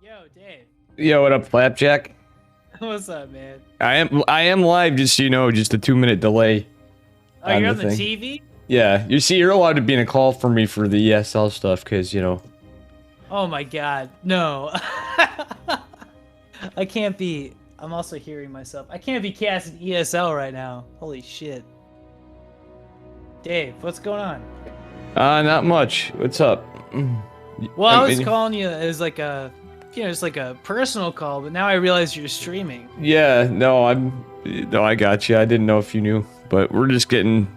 Yo, Dave. Yo, what up, Flapjack? What's up, man? I am live, just so you know, just a 2-minute delay Oh, on you're the on the thing. TV? Yeah, you see, you're allowed to be in a call for me for the ESL stuff, because, you know. Oh my god, no. I can't be. I'm also hearing myself. I can't be casting ESL right now. Holy shit. Dave, what's going on? Not much. What's up? Well, I I was mean, calling you as like a, just like a personal call, but now I realize you're streaming. yeah, no, I got you. I didn't know if you knew, but we're just getting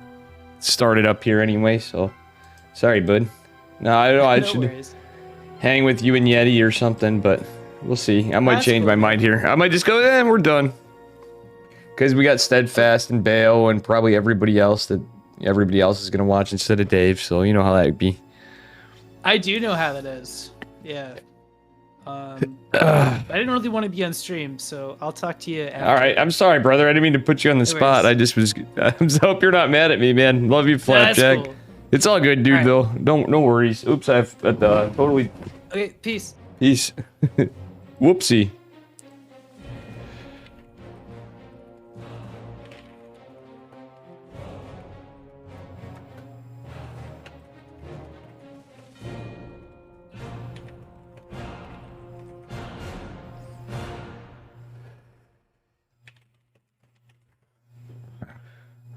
started up here anyway, so. Sorry, bud. No, I don't know, I No should worries. hang with you and Yeti or something, but we'll see. I might That's change cool, my man. mind here. I might just go, we're done. Because we got Steadfast and Bale and probably everybody else is gonna watch instead of Dave, so you know how that'd be. I do know how that is. Yeah. I didn't really want to be on stream, so I'll talk to you after. All right, I'm sorry, brother. I didn't mean to put you on the spot. I just was. I hope you're not mad at me, man. Love you, Flapjack. Cool. It's all good, dude. All Though, no worries. Oops, I've totally. Okay, peace. Peace. Whoopsie.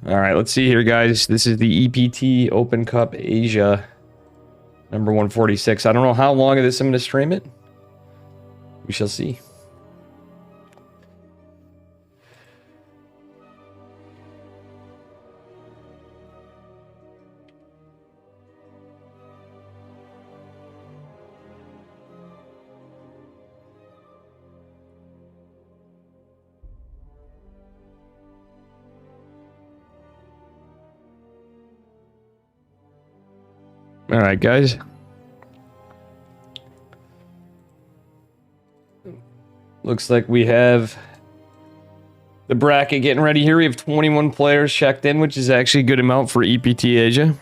All right, let's see here, guys. This is the EPT Open Cup Asia, number 146. I don't know how long of this I'm going to stream it. We shall see. All right, guys. Looks like we have the bracket getting ready here. We have 21 players checked in, which is actually a good amount for EPT Asia.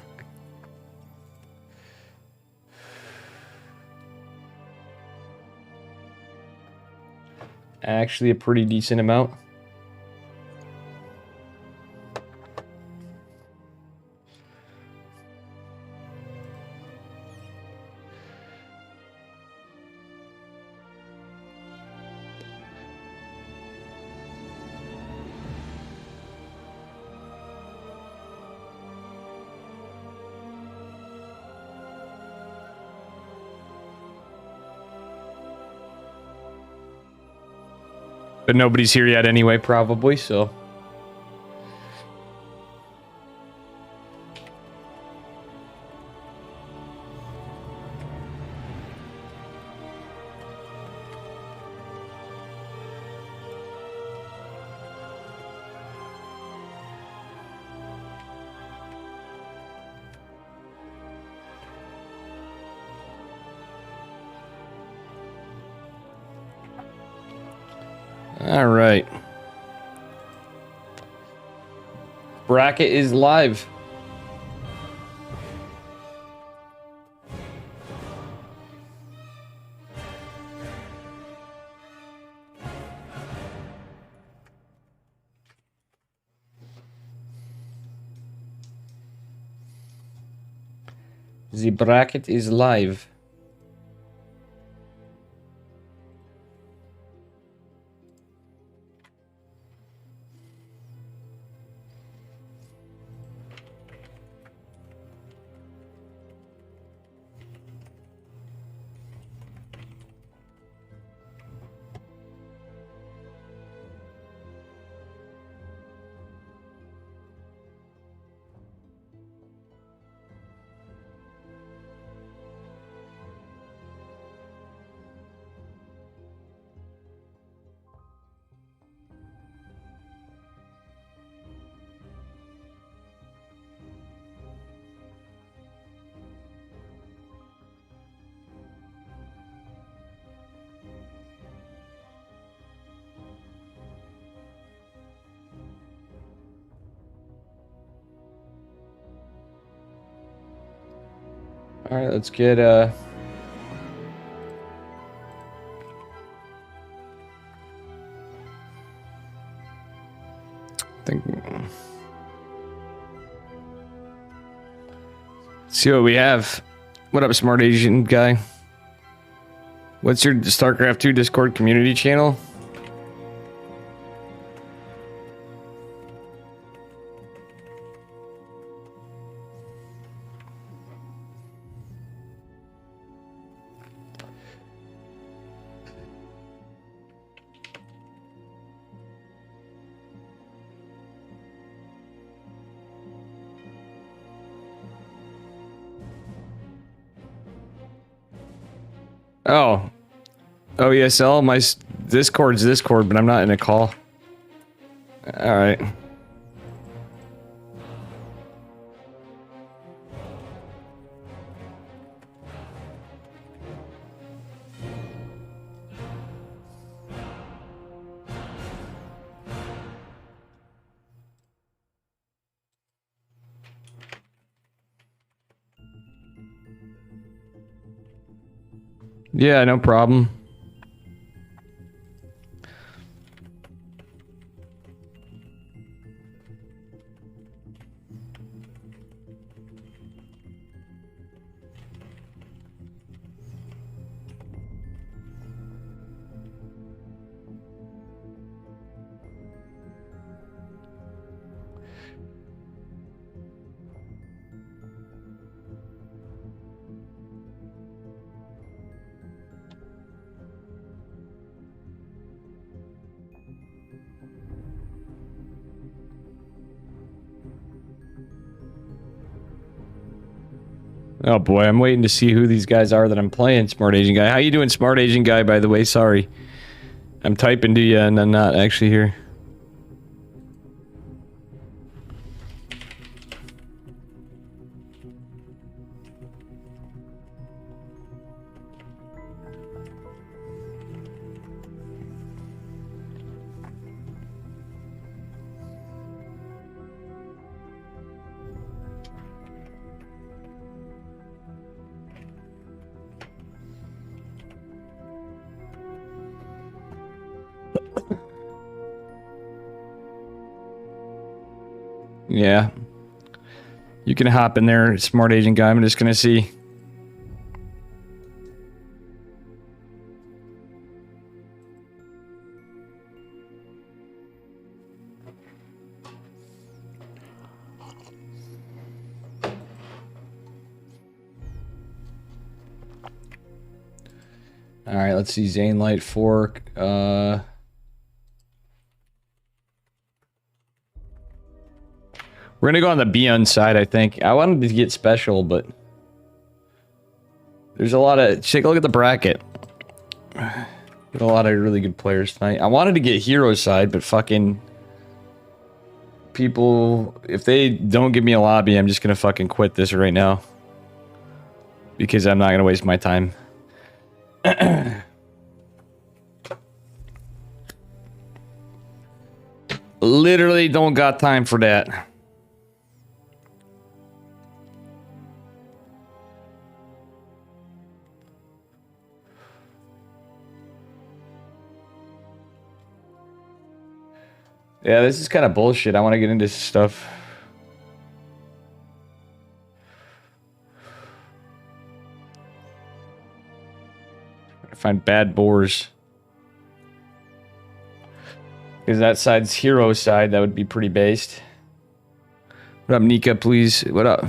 Actually a pretty decent amount. But nobody's here yet anyway, probably, so. All right. Bracket is live. The bracket is live. All right, let's get See what we have. What up, smart Asian guy? What's your StarCraft 2 Discord community channel? Oh. Oh, ESL? My Discord's Discord, but I'm not in a call. Alright. Yeah, no problem. Oh boy, I'm waiting to see who these guys are that I'm playing, Smart Asian Guy. How you doing, Smart Asian Guy, by the way? Sorry. I'm typing to you and I'm not actually here. Yeah. You can hop in there, Smart Asian Guy. I'm just gonna see. Alright, let's see. Zane Light Fork. We're gonna go on the Beyond side, I think. I wanted to get special, but there's a lot of. Take a look at the bracket. Get a lot of really good players tonight. I wanted to get hero side, but fucking people, if they don't give me a lobby, I'm just gonna fucking quit this right now because I'm not gonna waste my time. Literally don't got time for that. Yeah, this is kind of bullshit. I want to get into stuff. Find bad boars. Because that side's hero side, that would be pretty based. What up, Nika, please? What up?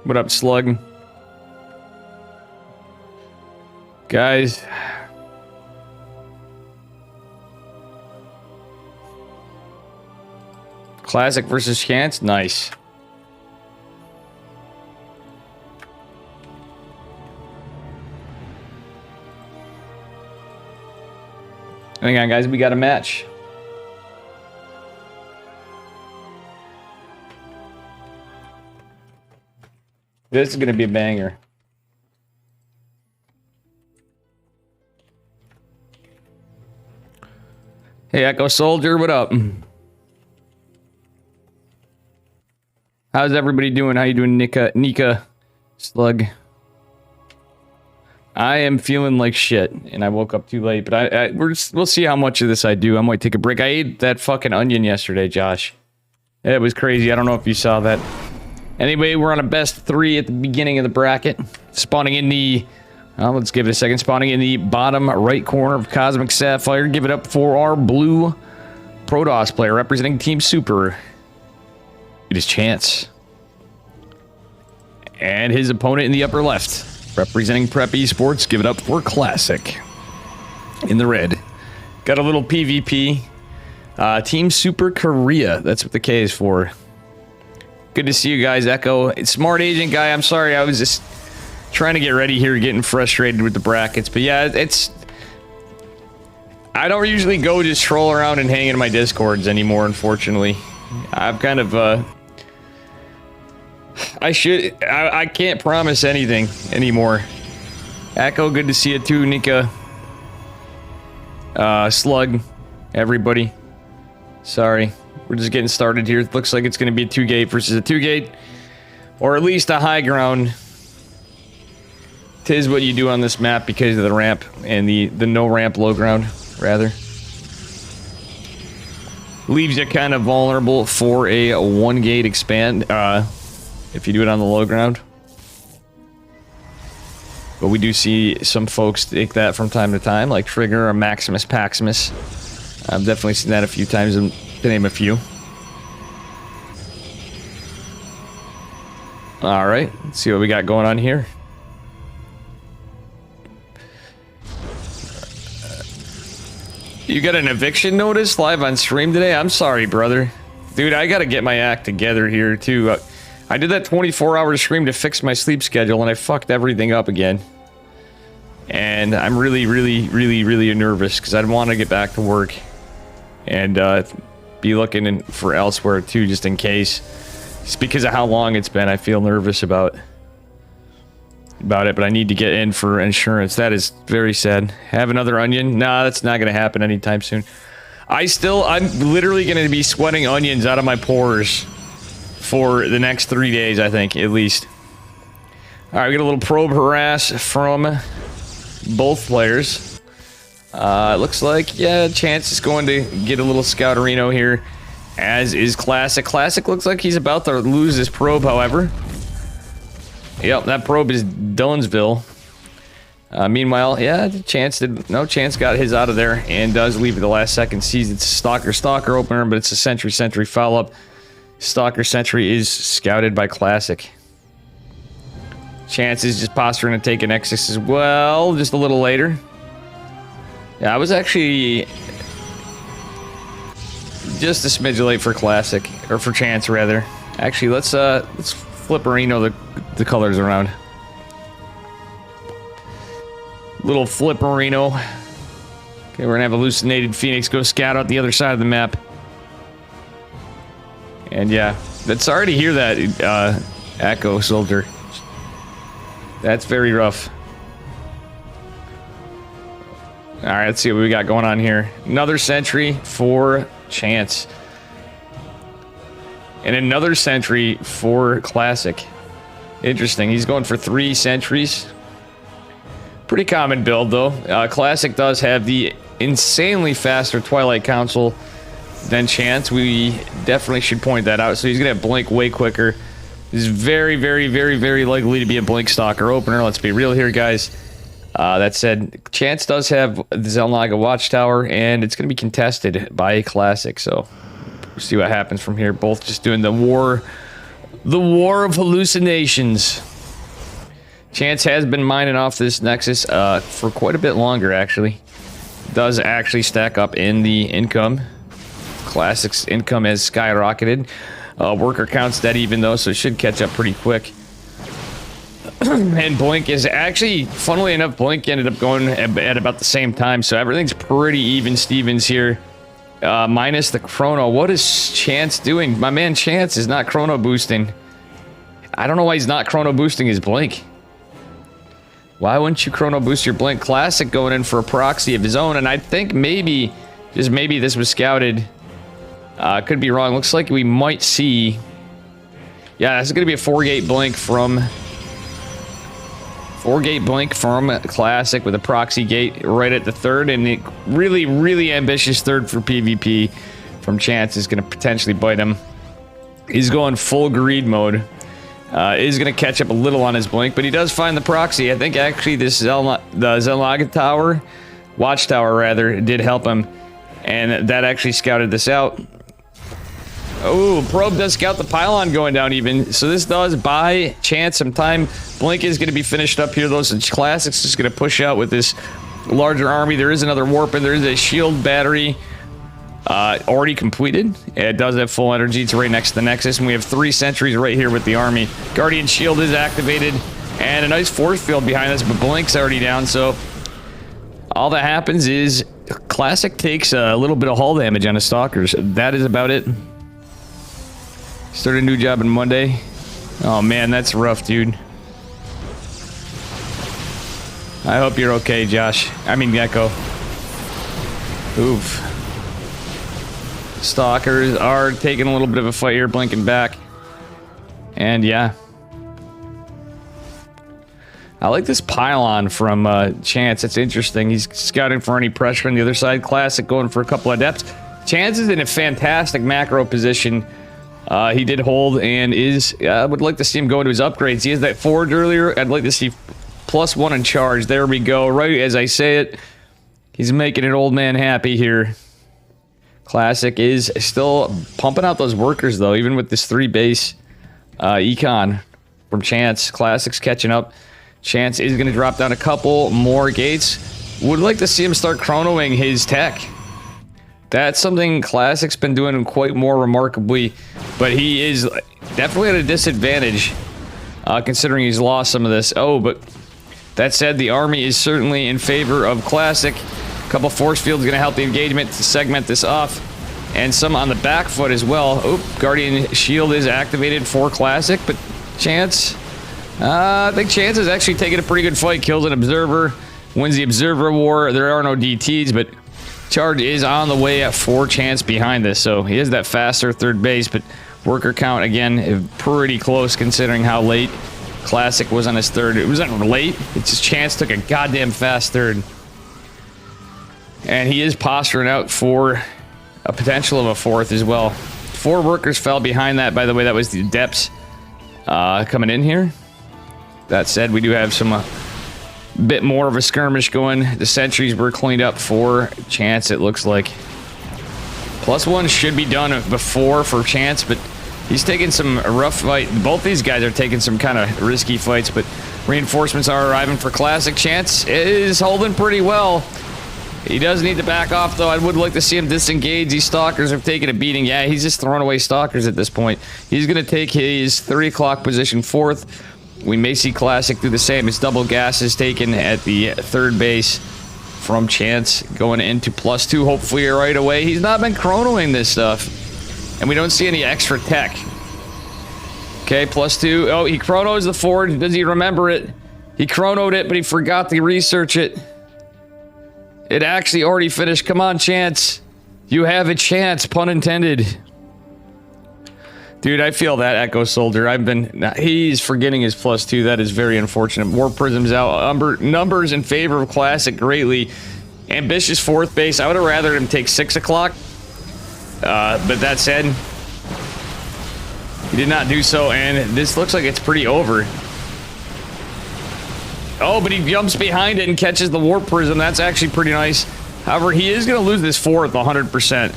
What up, Slug? Guys. Classic versus chance? Nice. Hang on, guys. We got a match. This is going to be a banger. Hey, Echo Soldier, what up? How's everybody doing? How you doing, Nika? Slug? I am feeling like shit, and I woke up too late. But we'll see how much of this I do. I might take a break. I ate that fucking onion yesterday, Josh. It was crazy. I don't know if you saw that. Anyway, we're on a best 3 at the beginning of the bracket. Spawning in the... let's give it a second. Spawning in the bottom right corner of Cosmic Sapphire. Give it up for our blue Protoss player representing Team Super. It is Chance. And his opponent in the upper left, representing Prep Esports. Give it up for Classic. In the red. Got a little PvP. Team Super Korea. That's what the K is for. Good to see you guys, Echo. Smart Agent guy, I'm sorry. I was just trying to get ready here, getting frustrated with the brackets. But yeah, it's... I don't usually go just troll around and hang in my Discords anymore, unfortunately. I've kind of, I can't promise anything anymore. Echo, good to see you too, Nika. Slug, everybody. Sorry. We're just getting started here. It looks like it's going to be a 2-gate versus a 2-gate. Or at least a high ground. Tis what you do on this map because of the ramp and the no ramp low ground, rather. Leaves you kind of vulnerable for a 1-gate expand if you do it on the low ground. But we do see some folks take that from time to time, like Trigger or Maximus Paximus. I've definitely seen that a few times, to name a few. Alright, let's see what we got going on here. You got an eviction notice live on stream today? I'm sorry, brother. Dude, I gotta get my act together here, too. I did that 24-hour stream to fix my sleep schedule, and I fucked everything up again. And I'm really, really, really, really nervous, because I want to get back to work. And be looking for elsewhere, too, just in case. Just because of how long it's been, I feel nervous about it, but I need to get in for insurance. That is very sad. Have another onion? Nah, that's not going to happen anytime soon. I'm literally going to be sweating onions out of my pores for the next 3 days, I think, at least. All right, we got a little probe harass from both players. It looks like, yeah, Chance is going to get a little Scouterino here, as is Classic. Classic looks like he's about to lose his probe, however. Yep, that probe is Dillonsville. Meanwhile, yeah, Chance got his out of there and does leave at the last second. Sees it's Stalker opener, but it's a Sentry follow-up. Sentry is scouted by Classic. Chance is just posturing to take an Nexus as well, just a little later. Yeah, I was actually just a smidge late for Classic, or for Chance rather. Actually, let's flipperino the colors around. Little flipperino. Okay, we're gonna have Hallucinated Phoenix go scout out the other side of the map. And yeah, sorry to hear that, Echo Soldier. That's very rough. Alright, let's see what we got going on here. Another sentry for Chance. And another sentry for Classic. Interesting. He's going for 3 sentries. Pretty common build, though. Classic does have the insanely faster Twilight Council than Chance. We definitely should point that out. So he's going to have Blink way quicker. This is very, very, very, very likely to be a Blink Stalker opener. Let's be real here, guys. That said, Chance does have the Zelnaga Watchtower, and it's going to be contested by Classic. So we'll see what happens from here. Both just doing the war of hallucinations. Chance has been mining off this Nexus for quite a bit longer, actually. Does actually stack up in the income. Classic's income has skyrocketed. Worker count's dead even, though, so it should catch up pretty quick. And Blink is actually, funnily enough, Blink ended up going at about the same time, so everything's pretty even Stevens here. Minus the chrono. What is Chance doing? My man Chance is not chrono boosting. I don't know why he's not chrono boosting his Blink. Why wouldn't you chrono boost your Blink? Classic going in for a proxy of his own, and I think maybe, just maybe this was scouted. Could be wrong. Looks like we might see... Yeah, this is going to be a 4-gate Blink from 4-gate blink from Classic with a proxy gate right at the third, and a really, really ambitious third for PvP from Chance is going to potentially bite him. He's going full greed mode. Is going to catch up a little on his blink, but he does find the proxy. I think actually the Zelnaga Tower, Watchtower rather, did help him, and that actually scouted this out. Oh, Probe does scout the pylon going down even, so this does buy Chance some time. Blink is going to be finished up here though, so Classic's just going to push out with this larger army. There is another warp, and there is a shield battery already completed. It does have full energy. It's right next to the Nexus, and we have 3 sentries right here with the army. Guardian shield is activated, and a nice force field behind us, but Blink's already down, so all that happens is Classic takes a little bit of hull damage on his Stalkers. That is about it. Start a new job on Monday. Oh man, that's rough, dude. I hope you're okay, Josh. I mean, Gecko. Oof. Stalkers are taking a little bit of a fight here, blinking back. And yeah. I like this pylon from Chance. It's interesting. He's scouting for any pressure on the other side. Classic going for a couple of depths. Chance is in a fantastic macro position. He did hold and is... I would like to see him go into his upgrades. He has that forge earlier. I'd like to see +1 in charge. There we go. Right as I say it. He's making an old man happy here. Classic is still pumping out those workers, though, even with this 3 base econ from Chance. Classic's catching up. Chance is going to drop down a couple more gates. Would like to see him start chronoing his tech. That's something Classic's been doing quite more remarkably, but he is definitely at a disadvantage considering he's lost some of this. Oh, but that said, the army is certainly in favor of Classic. A couple force fields going to help the engagement to segment this off, and some on the back foot as well. Oh, Guardian shield is activated for Classic, but Chance... I think Chance is actually taking a pretty good fight. Kills an Observer, wins the Observer war. There are no DTs, but charge is on the way for Chance behind this, so he is that faster third base, but worker count again pretty close considering how late Classic was on his third. It wasn't late, it's just Chance took a goddamn fast third, and he is posturing out for a potential of a fourth as well. 4 workers fell behind that, by the way. That was the depths coming in here. That said, we do have some bit more of a skirmish going. The sentries were cleaned up for Chance, it looks like. +1 should be done before for Chance, but he's taking some rough fight. Both these guys are taking some kind of risky fights, but reinforcements are arriving for Classic. Chance is holding pretty well. He does need to back off, though. I would like to see him disengage. These Stalkers have taken a beating. Yeah, he's just throwing away Stalkers at this point. He's going to take his 3 o'clock position 4th. We may see Classic do the same. His double gas is taken at the third base from Chance, going into +2, hopefully right away. He's not been chronoing this stuff, and we don't see any extra tech. Okay, +2. Oh, he chronos the forge. Does he remember it? He chronoed it, but he forgot to research it. It actually already finished. Come on, Chance. You have a chance, pun intended. Dude, I feel that, Echo Soldier. He's forgetting his +2. That is very unfortunate. War Prism's out. Numbers in favor of Classic greatly. Ambitious 4th base. I would have rather him take 6 o'clock. But that said, he did not do so, and this looks like it's pretty over. Oh, but he jumps behind it and catches the Warp Prism. That's actually pretty nice. However, he is going to lose this 4th 100%.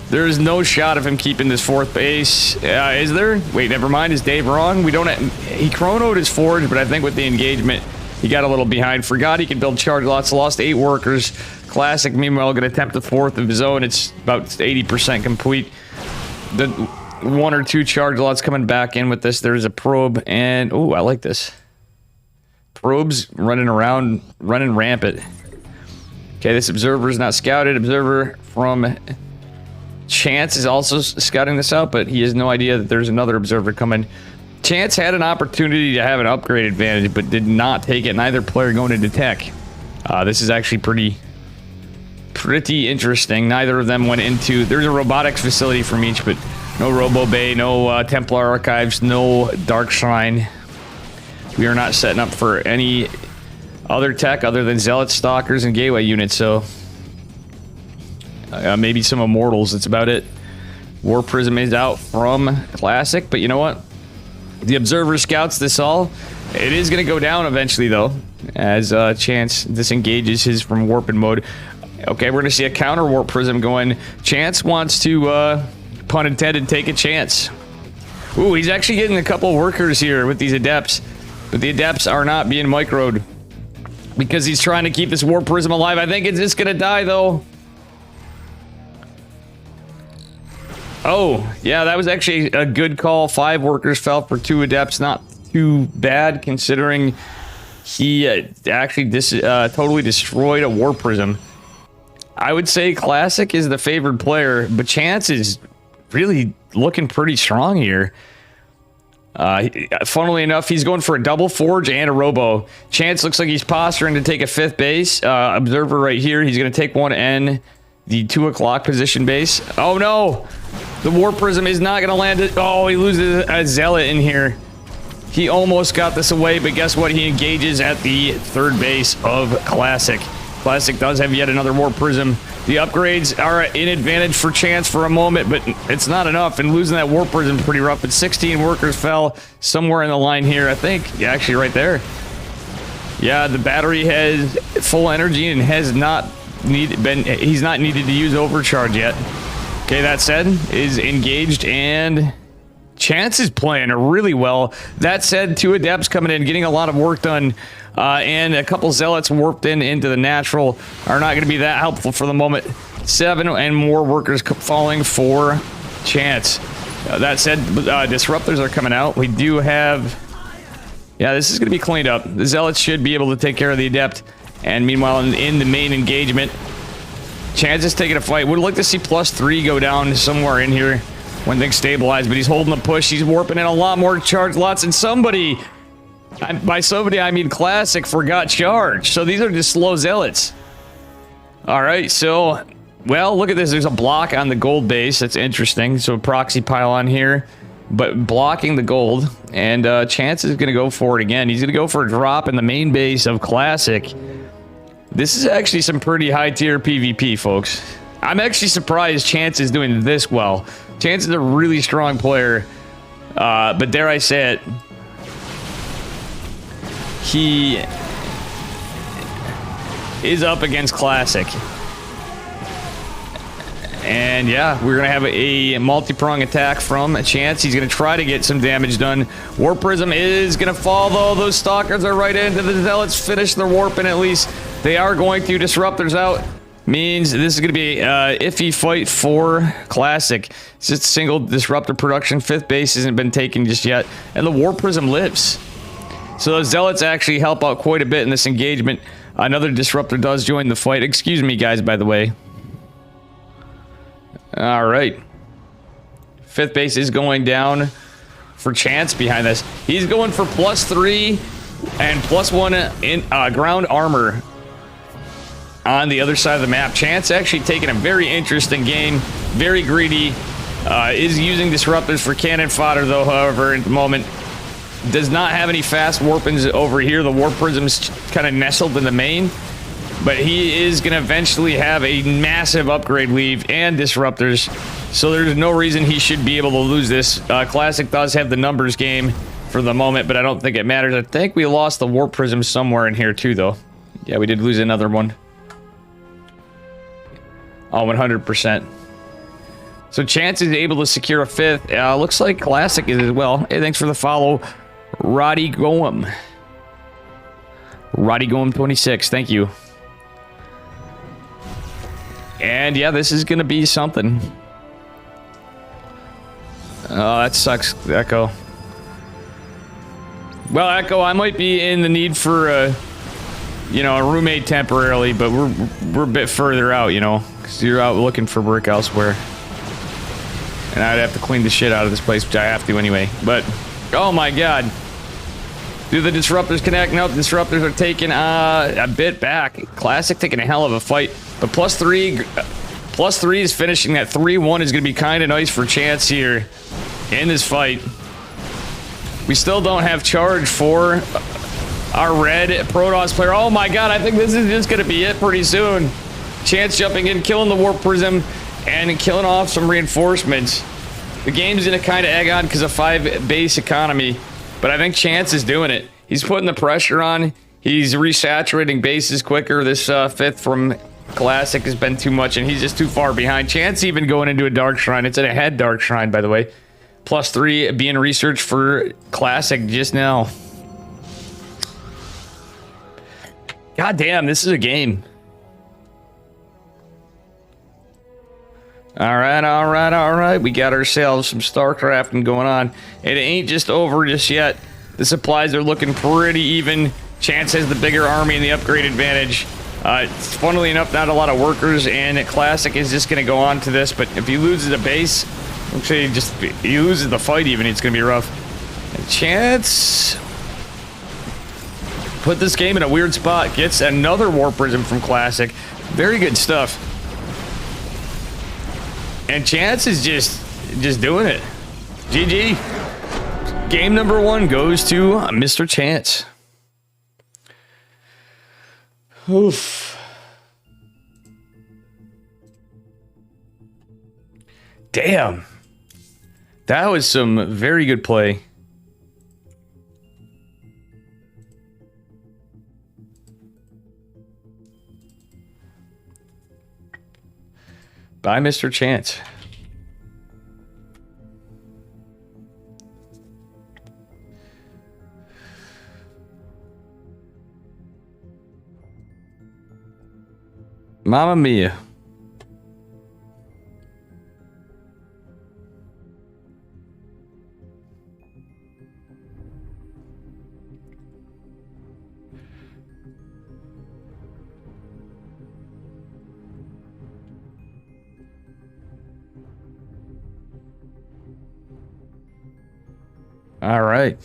There is no shot of him keeping this 4th base. Is there? Wait, never mind. Is Dave wrong? We don't he chronoed his forge, but I think with the engagement, he got a little behind. Forgot he could build charge lots. Lost 8 workers. Classic, meanwhile, going to attempt the 4th of his own. It's about 80% complete. The 1 or 2 charge lots coming back in with this. There's a probe, and... oh, I like this. Probes running around, running rampant. Okay, this observer is not scouted. Observer from Chance is also scouting this out, but he has no idea that there's another observer coming. Chance had an opportunity to have an upgrade advantage, but did not take it. Neither player going into tech. This is actually pretty interesting. Neither of them went into... there's a robotics facility from each, but no Robo Bay, no Templar Archives, no Dark Shrine. We are not setting up for any other tech other than Zealots, Stalkers, and Gateway units, so... maybe some Immortals, that's about it. War Prism is out from Classic, but you know what? The Observer scouts this all. It is going to go down eventually, though, as Chance disengages his from Warping mode. Okay, we're going to see a counter Warp Prism going. Chance wants to, pun intended, take a chance. Ooh, he's actually getting a couple workers here with these Adepts, but the Adepts are not being microed because he's trying to keep this Warp Prism alive. I think it's just going to die, though. Oh, yeah, that was actually a good call. 5 workers fell for 2 Adepts. Not too bad, considering he actually totally destroyed a War Prism. I would say Classic is the favored player, but Chance is really looking pretty strong here. Funnily enough, he's going for a double Forge and a Robo. Chance looks like he's posturing to take a 5th base. Observer right here. He's going to take one and the 2 o'clock position base. Oh, no! The War Prism is not going to land it. Oh, he loses a Zealot in here. He almost got this away, but guess what? He engages at the 3rd base of Classic. Classic does have yet another War Prism. The upgrades are in advantage for Chance for a moment, but it's not enough, and losing that War Prism is pretty rough. But 16 workers fell somewhere in the line here, I think. Yeah, actually right there. Yeah, the battery has full energy and has not he's not needed to use overcharge yet. Okay, that said, is engaged, and Chance is playing really well. That said, 2 Adepts coming in, getting a lot of work done, and a couple Zealots warped into the natural are not going to be that helpful for the moment. 7 and more workers falling for Chance. That said, Disruptors are coming out. We do have... Yeah, this is going to be cleaned up. The Zealots should be able to take care of the Adept, and meanwhile, in the main engagement, Chance is taking a fight. Would like to see +3 go down somewhere in here when things stabilize, but he's holding the push. He's warping in a lot more charge lots, and somebody, by somebody I mean Classic, forgot charge. So these are just slow Zealots. Alright, so, well, look at this. There's a block on the gold base. That's interesting. So a proxy pylon here, but blocking the gold, and Chance is going to go for it again. He's going to go for a drop in the main base of Classic. This is actually some pretty high-tier PvP, folks. I'm actually surprised Chance is doing this well. Chance is a really strong player, but dare I say it, he is up against Classic. And yeah, we're going to have a multi-prong attack from Chance. He's going to try to get some damage done. Warp Prism is going to fall, though. Those Stalkers are right into the Zealots. Finish their warping at least. They are going to. Disruptors out. Means this is going to be an iffy fight for Classic. It's just single Disruptor production. 5th base hasn't been taken just yet. And the Warp Prism lives. So those Zealots actually help out quite a bit in this engagement. Another Disruptor does join the fight. Excuse me, guys, by the way. Alright. 5th base is going down for Chance behind this. He's going for +3 and +1 in ground armor on the other side of the map. Chance actually taking a very interesting game. Very greedy. Is using Disruptors for cannon fodder, though, however, at the moment. Does not have any fast warpings over here. The Warp Prism's kind of nestled in the main. But he is going to eventually have a massive upgrade leave and Disruptors. So there's no reason he should be able to lose this. Classic does have the numbers game for the moment, but I don't think it matters. I think we lost the Warp Prism somewhere in here too, though. Yeah, we did lose another one. Oh, 100%. So Chance is able to secure a 5th. Looks like Classic is as well. Hey, thanks for the follow, Roddy Goem. Roddy Goem 26, thank you. And yeah, this is gonna be something. Oh, that sucks, Echo. Well, Echo, I might be in the need for you know, a roommate temporarily, but we're a bit further out, you know, because you're out looking for work elsewhere. And I'd have to clean the shit out of this place, which I have to anyway. But, oh my god. Do the Disruptors connect? Nope, Disruptors are taking a bit back. Classic taking a hell of a fight. But +3 is finishing that 3-1 is going to be kind of nice for Chance here in this fight. We still don't have charge for our red Protoss player. Oh my god, I think this is just gonna be it pretty soon. Chance jumping in, killing the Warp Prism, and killing off some reinforcements. The game's gonna kind of egg on because of 5 base economy, but I think Chance is doing it. He's putting the pressure on. He's resaturating bases quicker. This 5th from Classic has been too much, and he's just too far behind. Chance even going into a Dark Shrine. It's an ahead Dark Shrine, by the way. +3 being researched for Classic just now. God damn, this is a game. All right. We got ourselves some StarCrafting going on. It ain't just over just yet. The supplies are looking pretty even. Chance has the bigger army and the upgrade advantage. Funnily enough, not a lot of workers, and Classic is just going to go on to this, but if he loses a base, actually, he loses the fight even, it's going to be rough. And Chance put this game in a weird spot. Gets another Warp Prism from Classic. Very good stuff. And Chance is just doing it. GG. Game number 1 goes to Mr. Chance. Oof. Damn. That was some very good play. By Mr. Chance. Mamma mia. All right.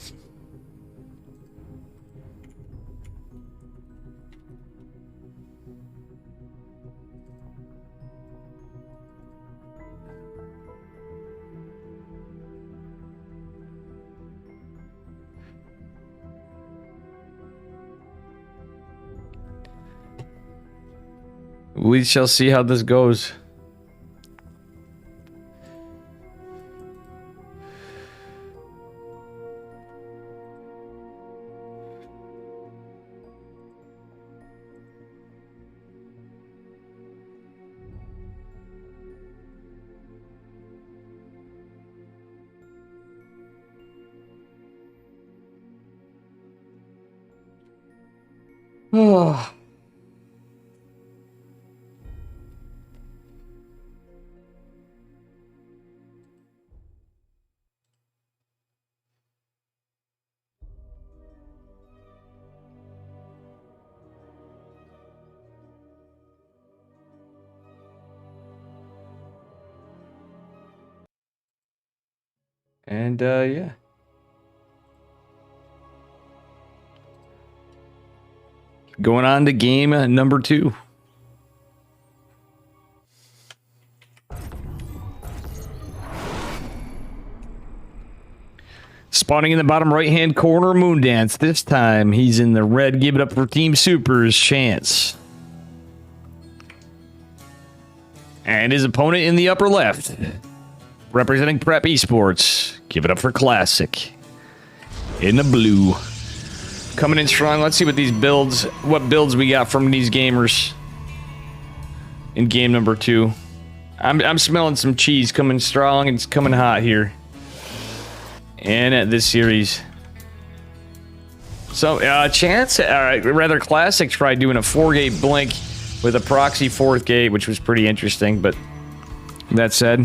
We shall see how this goes. Oh. And yeah. Going on to game number 2. Spawning in the bottom right-hand corner, Moondance. This time, he's in the red. Give it up for Team Super's Chance. And his opponent in the upper left, representing Prep Esports. Give it up for Classic. In the blue. Coming in strong. Let's see what builds we got from these gamers in game number 2. I'm smelling some cheese coming strong, and it's coming hot here. And at this series. So, Chance, rather Classic, tried doing a 4-gate blink with a proxy 4th gate, which was pretty interesting, but that said,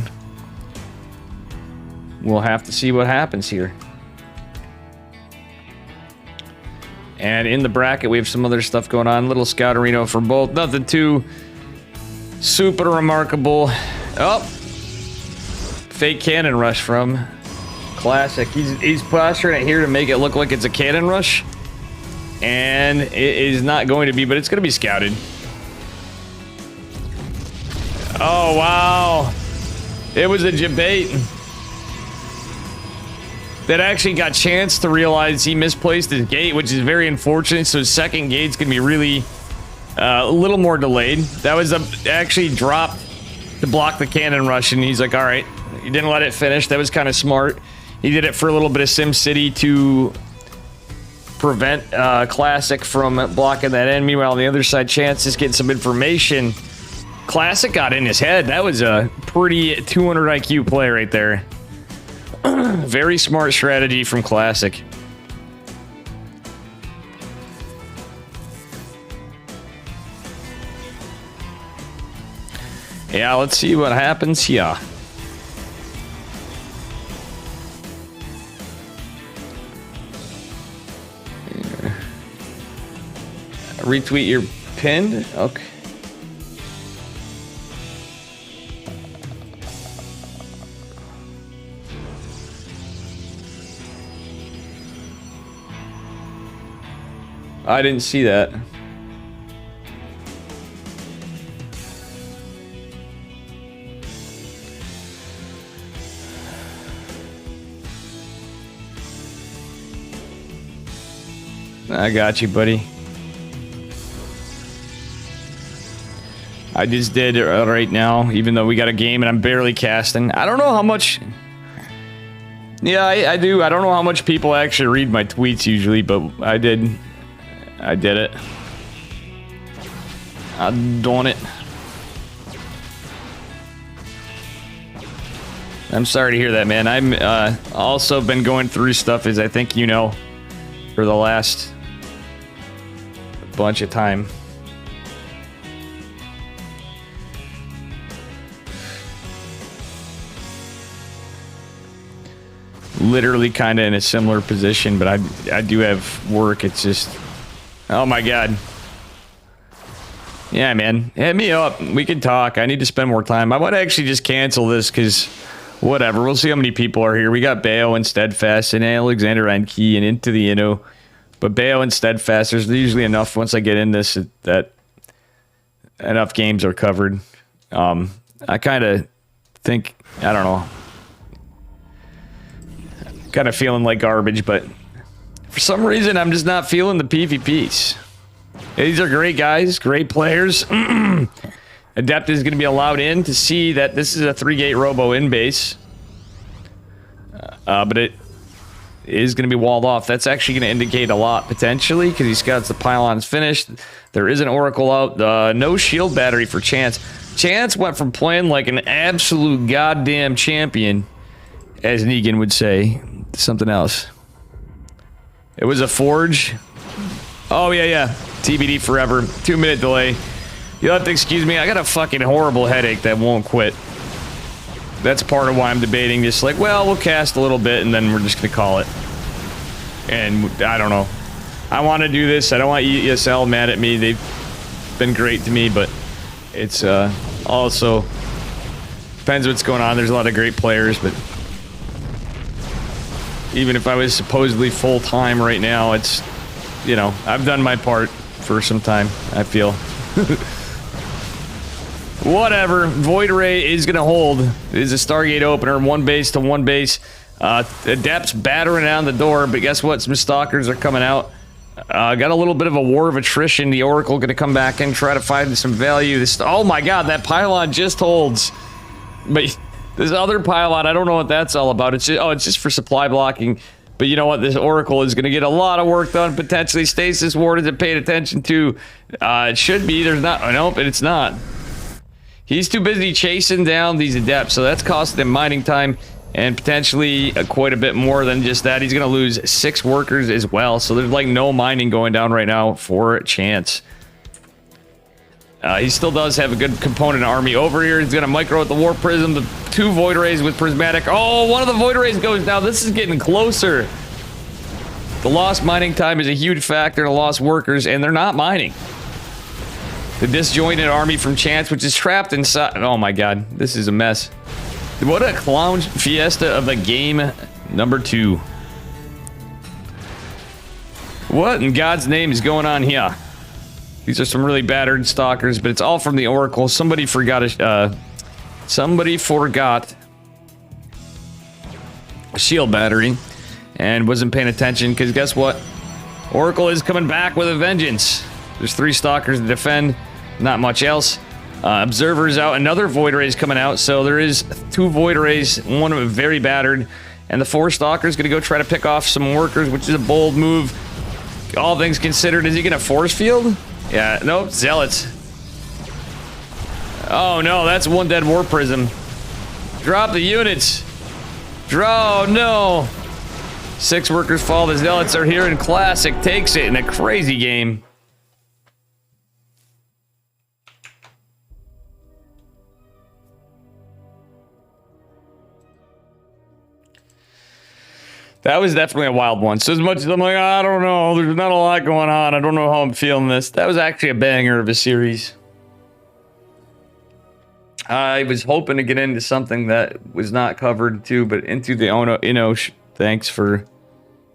we'll have to see what happens here. And in the bracket, we have some other stuff going on. Little Scouterino for both. Nothing too super remarkable. Oh! Fake cannon rush from Classic. He's posturing it here to make it look like it's a cannon rush. And it is not going to be, but it's going to be scouted. Oh, wow. It was a debate. that actually got chance to realize he misplaced his gate, which is very unfortunate. So his second gate's gonna be really a little more delayed. That was actually dropped to block the cannon rush, and he's like, all right, he didn't let it finish. That was kind of smart. He did it for a little bit of SimCity to prevent Classic from blocking that end. Meanwhile, on the other side, Chance is getting some information. Classic got in his head. That was a pretty 200 IQ play right there. Very smart strategy from Classic. Yeah, let's see what happens here. Retweet your pin? Okay. I didn't see that. I got you, buddy. I just did it right now, even though we got a game and I'm barely casting. I don't know how much... Yeah, I do. I don't know how much people actually read my tweets usually, but I did it. I'm doing it. I'm sorry to hear that, man. I'm also been going through stuff, as I think you know, for the last bunch of time. Literally kind of in a similar position, but I do have work. It's just, oh my god. Yeah, man, hit me up. We can talk. I need to spend more time. I want to actually just cancel this because whatever. We'll see how many people are here. We got Bayo and Steadfast and Alexander Enke and Into the Inno. But Bayo and Steadfast, there's usually enough once I get in this that enough games are covered. I kind of think, I don't know, kind of feeling like garbage, but for some reason I'm just not feeling the PvPs. These are great guys, great players. Adept is going to be allowed in to see that this is a 3-gate robo in base. But it is going to be walled off. That's actually going to indicate a lot, potentially, because he's got the pylons finished. There is an Oracle out. No shield battery for Chance. Chance went from playing like an absolute goddamn champion, as Negan would say, to something else. It was a forge. Oh, yeah. TBD forever. 2-minute delay. You'll have to excuse me. I got a fucking horrible headache that won't quit. That's part of why I'm debating this. Like, well, we'll cast a little bit and then we're just going to call it. And I don't know. I want to do this. I don't want ESL mad at me. They've been great to me, but it's also depends what's going on. There's a lot of great players, but even if I was supposedly full-time right now, it's, you know, I've done my part for some time, I feel. Whatever. Void Ray is going to hold. It is a Stargate opener, 1 base to 1 base. Adept's battering down the door, but guess what? Some Stalkers are coming out. Got a little bit of a war of attrition. The Oracle going to come back and try to find some value. This, oh my god, that pylon just holds. But this other pylon, I don't know what that's all about. It's just, oh, it's just for supply blocking. But you know what? This Oracle is going to get a lot of work done. Potentially, Stasis Ward isn't paid attention to. It should be. There's not. Nope, it's not. He's too busy chasing down these Adepts, so that's costing him mining time and potentially quite a bit more than just that. He's going to lose 6 workers as well, so there's like no mining going down right now for Chance. He still does have a good component army over here. He's going to micro with the War Prism, the 2 Void Rays with Prismatic. Oh, one of the Void Rays goes down. This is getting closer. The lost mining time is a huge factor in the lost workers, and they're not mining. The disjointed army from Chance, which is trapped inside. Oh my god, this is a mess. What a clown fiesta of a game number 2. What in God's name is going on here? These are some really battered Stalkers, but it's all from the Oracle. Somebody forgot a shield battery. and wasn't paying attention, because guess what? Oracle is coming back with a vengeance. There's 3 Stalkers to defend, not much else. Observer's out, another Void Ray's coming out, so there is 2 Void Rays, one of them very battered, and the 4 Stalkers gonna go try to pick off some workers, which is a bold move. All things considered, is he gonna force field? Yeah, nope, Zealots. Oh no, that's 1 dead War Prism. Drop the units. Draw, no. 6 workers fall, the Zealots are here, and Classic takes it in a crazy game. That was definitely a wild one. So as much as I'm like, I don't know, there's not a lot going on, I don't know how I'm feeling this. That was actually a banger of a series. I was hoping to get into something that was not covered too, but into the Inosh. Thanks for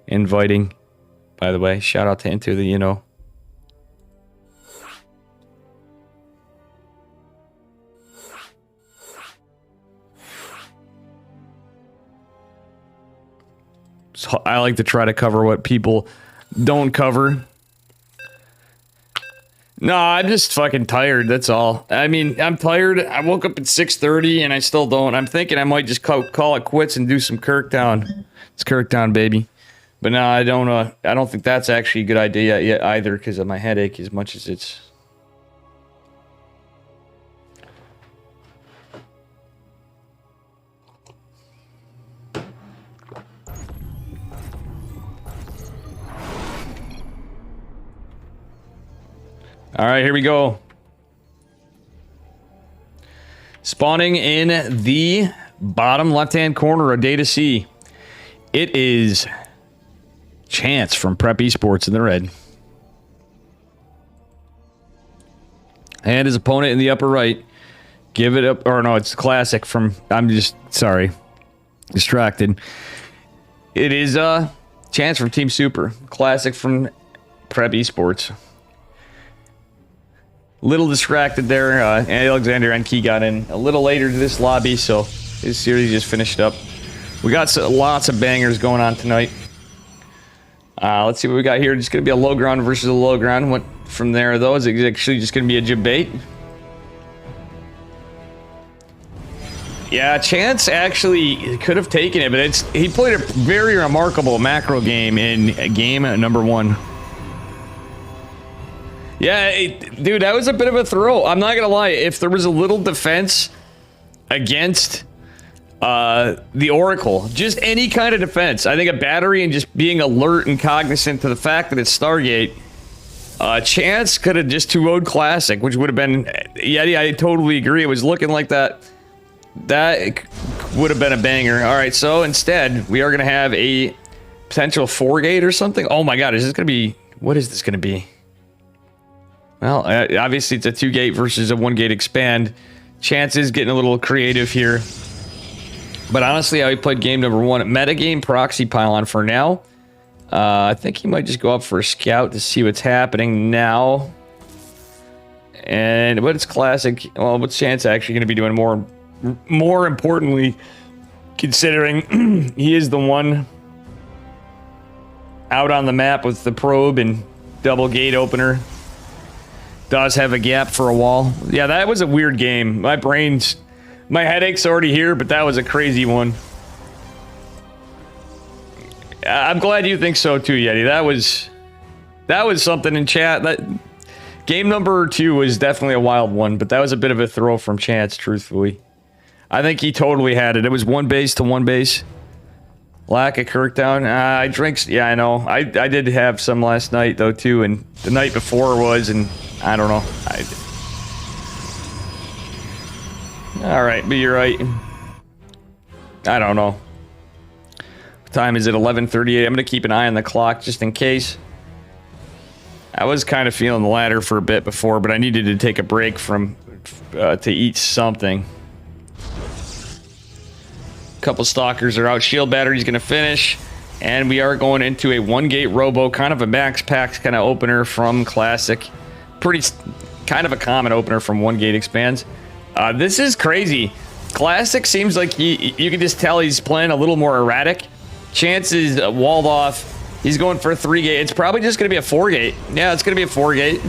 inviting. By the way, shout out to Into the Ino. So I like to try to cover what people don't cover. No, I'm just fucking tired, that's all. I mean, I'm tired. I woke up at 6:30 and I still don't. I'm thinking I might just call it quits and do some Kirktown. It's Kirktown, baby. But no, I don't think that's actually a good idea yet either, because of my headache as much as it's... All right, here we go. Spawning in the bottom left-hand corner of Data C. It is Chance from Prep Esports in the red. And his opponent in the upper right. Give it up. Or no, it's Classic from... I'm just... Sorry. Distracted. It is Chance from Team Super. Classic from Prep Esports. Little distracted there. Alexander and Key got in a little later to this lobby, so his series just finished up. We got lots of bangers going on tonight. Let's see what we got here. Just going to be a low ground versus a low ground. Went from there, though. Is it actually just going to be a debate? Yeah, Chance actually could have taken it, but he played a very remarkable macro game in game number 1. Yeah, dude, that was a bit of a throw. I'm not gonna lie. If there was a little defense against the Oracle, just any kind of defense, I think a battery and just being alert and cognizant to the fact that it's Stargate, Chance could have just 2-0'd Classic, which would have been... Yeah, I totally agree. It was looking like that. That would have been a banger. All right, so instead, we are gonna have a potential 4-gate or something. Oh my god, is this gonna be... What is this gonna be? Well, obviously it's a 2-gate versus a 1-gate expand. Chance is getting a little creative here. But honestly, how he played game number 1. Metagame proxy pylon for now. I think he might just go up for a scout to see what's happening now. And but it's Classic. Well, what's Chance actually going to be doing more importantly, considering he is the one out on the map with the probe and double gate opener. Does have a gap for a wall. Yeah, that was a weird game. My headache's already here, but that was a crazy one. I'm glad you think so too, Yeti. That was something in chat. That game number 2 was definitely a wild one, but that was a bit of a throw from Chance, truthfully. I think he totally had it. It was 1 base to 1 base. Lack of Kirkdown. I drinks. Yeah, I know. I did have some last night though too, and the night before was, and I don't know. All right, but you're right. I don't know. What time is it? 11:38. I'm gonna keep an eye on the clock just in case. I was kind of feeling the ladder for a bit before, but I needed to take a break from to eat something. Couple Stalkers are out. Shield battery's gonna finish, and we are going into a 1-gate robo, kind of a max packs kind of opener from Classic. Pretty kind of a common opener from 1-gate expands. This is crazy. Classic seems like you can just tell he's playing a little more erratic. Chance is walled off. He's going for a 3-gate. It's probably just going to be a 4-gate. Yeah, it's going to be a 4-gate.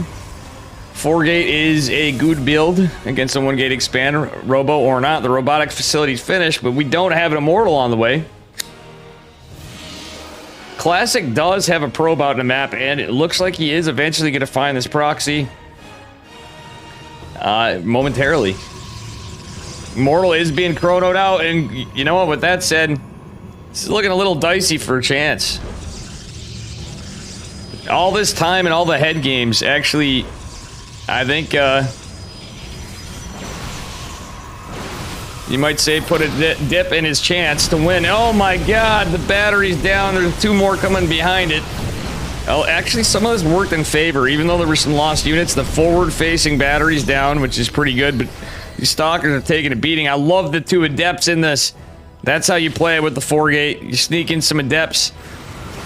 4-gate is a good build against a 1-gate expand, robo or not. The robotic facility's finished, but we don't have an immortal on the way. Classic does have a probe out in the map, and it looks like he is eventually going to find this proxy momentarily. Immortal is being chronoed out, and you know what? With that said, this is looking a little dicey for Chance. All this time and all the head games, actually, I think you might say put a dip in his chance to win. Oh my god, the battery's down. There's 2 more coming behind it. Oh, actually, some of this worked in favor. Even though there were some lost units, the forward-facing battery's down, which is pretty good, but these stalkers are taking a beating. I love the 2 adepts in this. That's how you play with the 4-gate. You sneak in some adepts.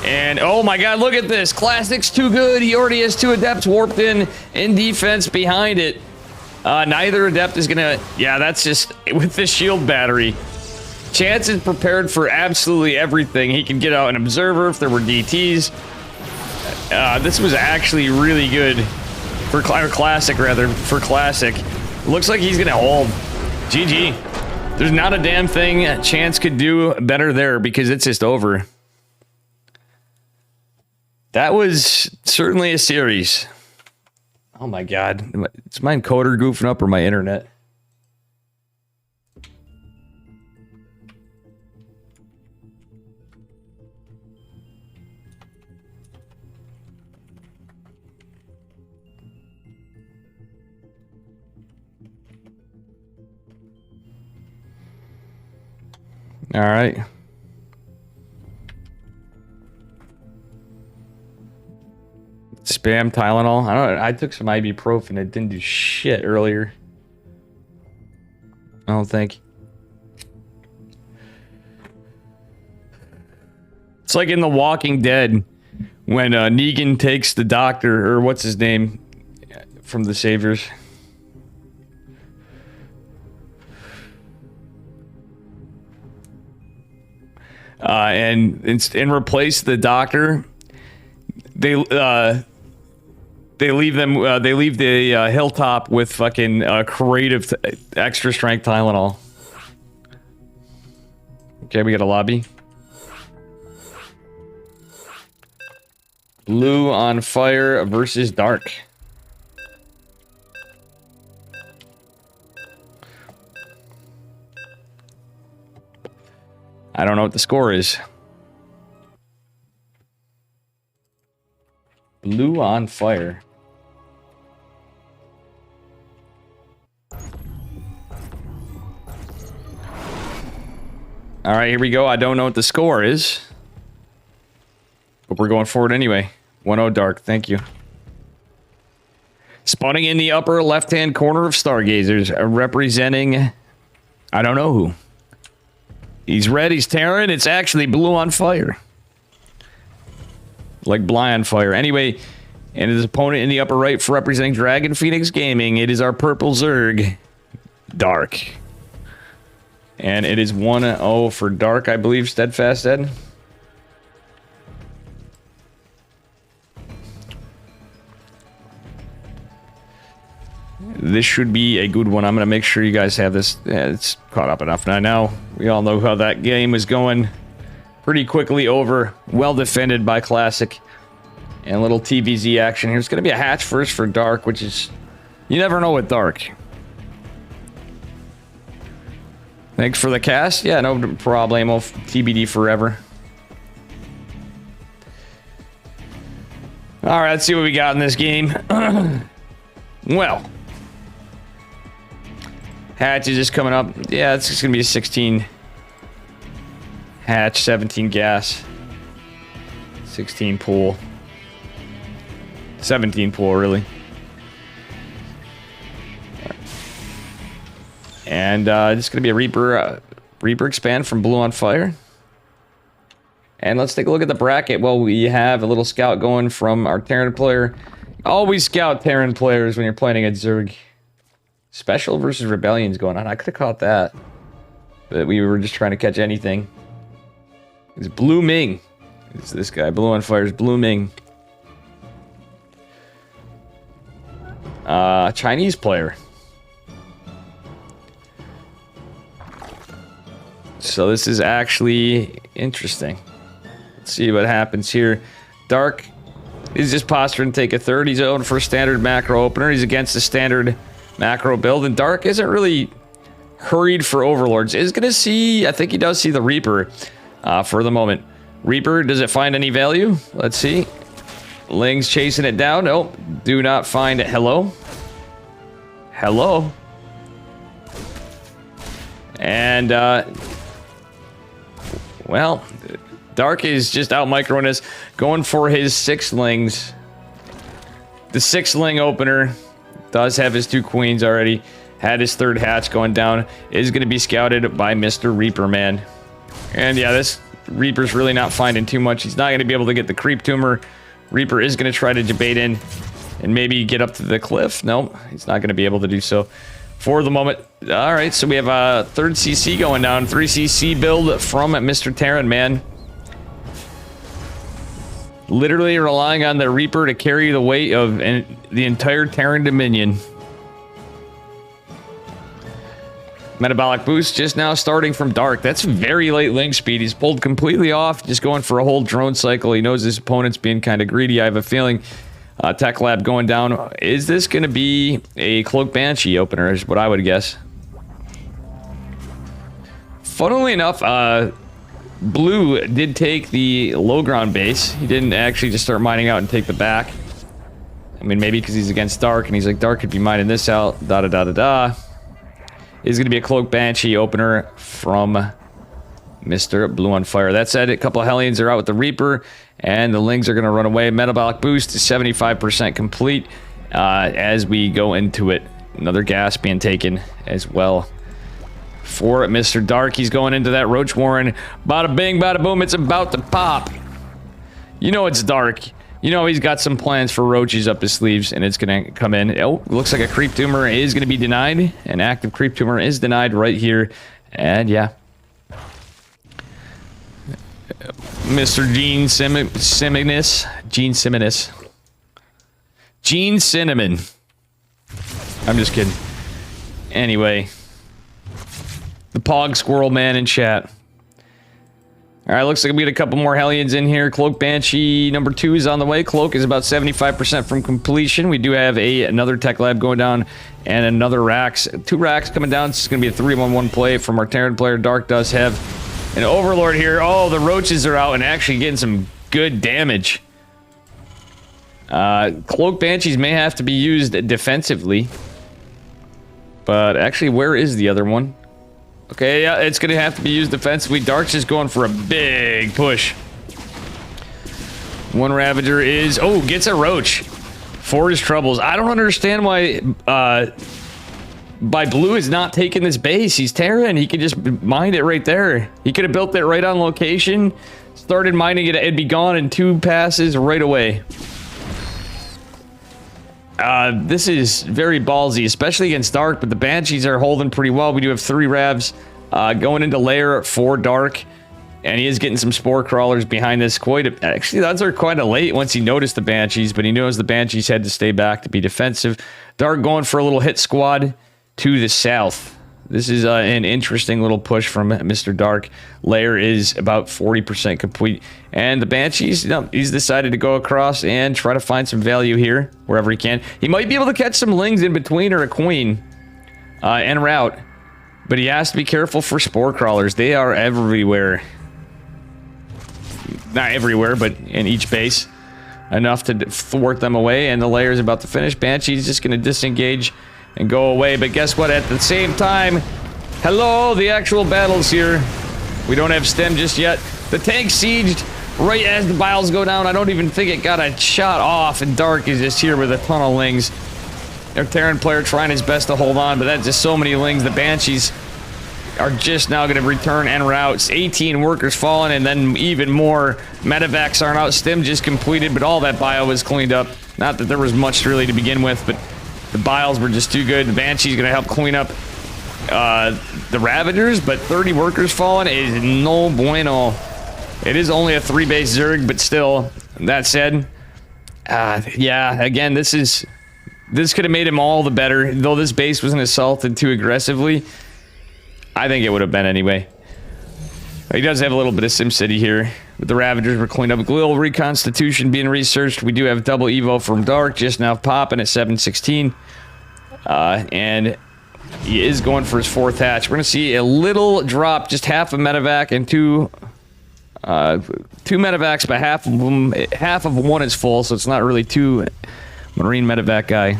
And, oh my god, look at this. Classic's too good. He already has 2 adepts warped in defense behind it. Neither adept is gonna... Yeah, that's just... With this shield battery, Chance is prepared for absolutely everything. He can get out an observer if there were DTs. This was actually really good for Classic, rather. For Classic. Looks like he's gonna hold. GG. There's not a damn thing Chance could do better there because it's just over. That was certainly a series. Oh my god. Is my encoder goofing up or my internet? All right. Spam Tylenol. I don't know. I took some ibuprofen. It didn't do shit earlier. I don't think. It's like in The Walking Dead when Negan takes the doctor, or what's his name, from the Saviors. And replace the doctor. They leave them. They leave the hilltop with fucking creative extra strength Tylenol. Okay, we got a lobby. Blue on fire versus dark. I don't know what the score is. Blue on fire. All right, here we go. I don't know what the score is, but we're going forward anyway. 1-0 dark. Thank you. Spawning in the upper left-hand corner of Stargazers, representing... I don't know who. He's red, he's tearing. It's actually blue on fire. Like Bly on fire. Anyway, and his opponent in the upper right for representing Dragon Phoenix Gaming, it is our purple Zerg, Dark. And it is 1-0 for Dark, I believe, Steadfast Ed. This should be a good one. I'm going to make sure you guys have this. Yeah, it's caught up enough now. We all know how that game is going. Pretty quickly over. Well defended by Classic. And a little TVZ action here. It's going to be a hatch first for Dark, which is... You never know with Dark. Thanks for the cast. Yeah, no problemo. TBD forever. Alright, let's see what we got in this game. Well... Hatch is just coming up. Yeah, it's just going to be a 16 hatch, 17 gas, 16 pool, 17 pool, really. And it's going to be a Reaper expand from Blue on Fire. And let's take a look at the bracket. Well, we have a little scout going from our Terran player. Always scout Terran players when you're playing against Zerg. Special versus Rebellion's going on. I could have caught that. But we were just trying to catch anything. It's Blue Ming. It's this guy. Blue on Fire's Blue Ming. Chinese player. So this is actually interesting. Let's see what happens here. Dark is just posturing to take a third. He's going for a standard macro opener. He's against the standard macro build. And Dark isn't really hurried for Overlords. Is going to see, I think he does see the Reaper for the moment. Reaper, does it find any value? Let's see. Ling's chasing it down. Nope. Do not find it. Hello? Hello? And, well, Dark is just out microing us, going for his 6 Lings. The 6 Ling opener does have his 2 Queens already. Had his 3rd hatch going down. Is going to be scouted by Mr. Reaper Man. And yeah, this Reaper's really not finding too much. He's not going to be able to get the creep tumor. Reaper is going to try to debate in and maybe get up to the cliff. No, he's not going to be able to do so for the moment. All right, so we have a 3rd CC going down. 3 CC build from Mr. Terran Man. Literally relying on the Reaper to carry the weight of the entire Terran Dominion. Metabolic boost just now starting from Dark. That's very late Ling speed. He's pulled completely off, just going for a whole drone cycle. He knows his opponent's being kind of greedy. I have a feeling Tech Lab going down. Is this going to be a Cloak Banshee opener is what I would guess. Funnily enough, Blue did take the low ground base. He didn't actually just start mining out and take the back. I mean, maybe because he's against Dark, and he's like, Dark could be mining this out, da-da-da-da-da. Is going to be a Cloak Banshee opener from Mr. Blue on Fire. That said, a couple of Hellions are out with the Reaper, and the Lings are going to run away. Metabolic boost is 75% complete as we go into it. Another gas being taken as well for Mr. Dark. He's going into that Roach Warren. Bada bing, bada boom, it's about to pop. You know it's Dark. You know he's got some plans for Roaches up his sleeves, and it's going to come in. Oh, looks like a Creep Tumor is going to be denied. An active Creep Tumor is denied right here. And yeah. Mr. Gene Simmons. Gene Cinnamon. I'm just kidding. Anyway. The Pog Squirrel Man in chat. All right, looks like we get a couple more Hellions in here. Cloak Banshee number 2 is on the way. Cloak is about 75% from completion. We do have another Tech Lab going down and another Rax. 2 Rax coming down. This is going to be a 3-1-1 play from our Terran player. Dark does have an Overlord here. Oh, the Roaches are out and actually getting some good damage. Cloak Banshees may have to be used defensively. But actually, where is the other one? Okay, yeah, it's going to have to be used defensively. Dark's just going for a big push. One Ravager is... Oh, gets a Roach for his troubles. I don't understand why by Blue is not taking this base. He's Terran. He could just mine it right there. He could have built it right on location, started mining it, it'd be gone in 2 passes right away. This is very ballsy, especially against Dark, but the Banshees are holding pretty well. We do have 3 Ravs going into lair for Dark, and he is getting some Spore Crawlers behind this. Actually, those are quite a late once he noticed the Banshees, but he knows the Banshees had to stay back to be defensive. Dark going for a little hit squad to the south. This is an interesting little push from Mr. Dark. Lair is about 40% complete. And the Banshees, you know, he's decided to go across and try to find some value here, wherever he can. He might be able to catch some Lings in between or a Queen en route. But he has to be careful for Spore Crawlers. They are everywhere. Not everywhere, but in each base. Enough to thwart them away. And the Lair is about to finish. Banshee's just going to disengage and go away. But guess what? At the same time, hello, the actual battle's here. We don't have stem just yet. The tank sieged right as the biles go down. I don't even think it got a shot off, and Dark is just here with a ton of Lings. Their Terran player trying his best to hold on, but that's just so many Lings. The Banshees are just now going to return en route. 18 workers fallen, and then even more medevacs aren't out. Stem just completed, but all that bio was cleaned up. Not that there was much really to begin with, but the biles were just too good. The Banshee's going to help clean up the Ravagers, but 30 workers fallen is no bueno. It is only a 3-base Zerg, but still, that said, yeah, again, this could have made him all the better. Though this base wasn't assaulted too aggressively, I think it would have been anyway. He does have a little bit of SimCity here. But the Ravagers were cleaned up. Glial Reconstitution being researched. We do have double Evo from Dark just now popping at 716. And he is going for his 4th hatch. We're going to see a little drop, just half a medevac and two medevacs, but half of one is full, so it's not really 2 Marine medevac guy.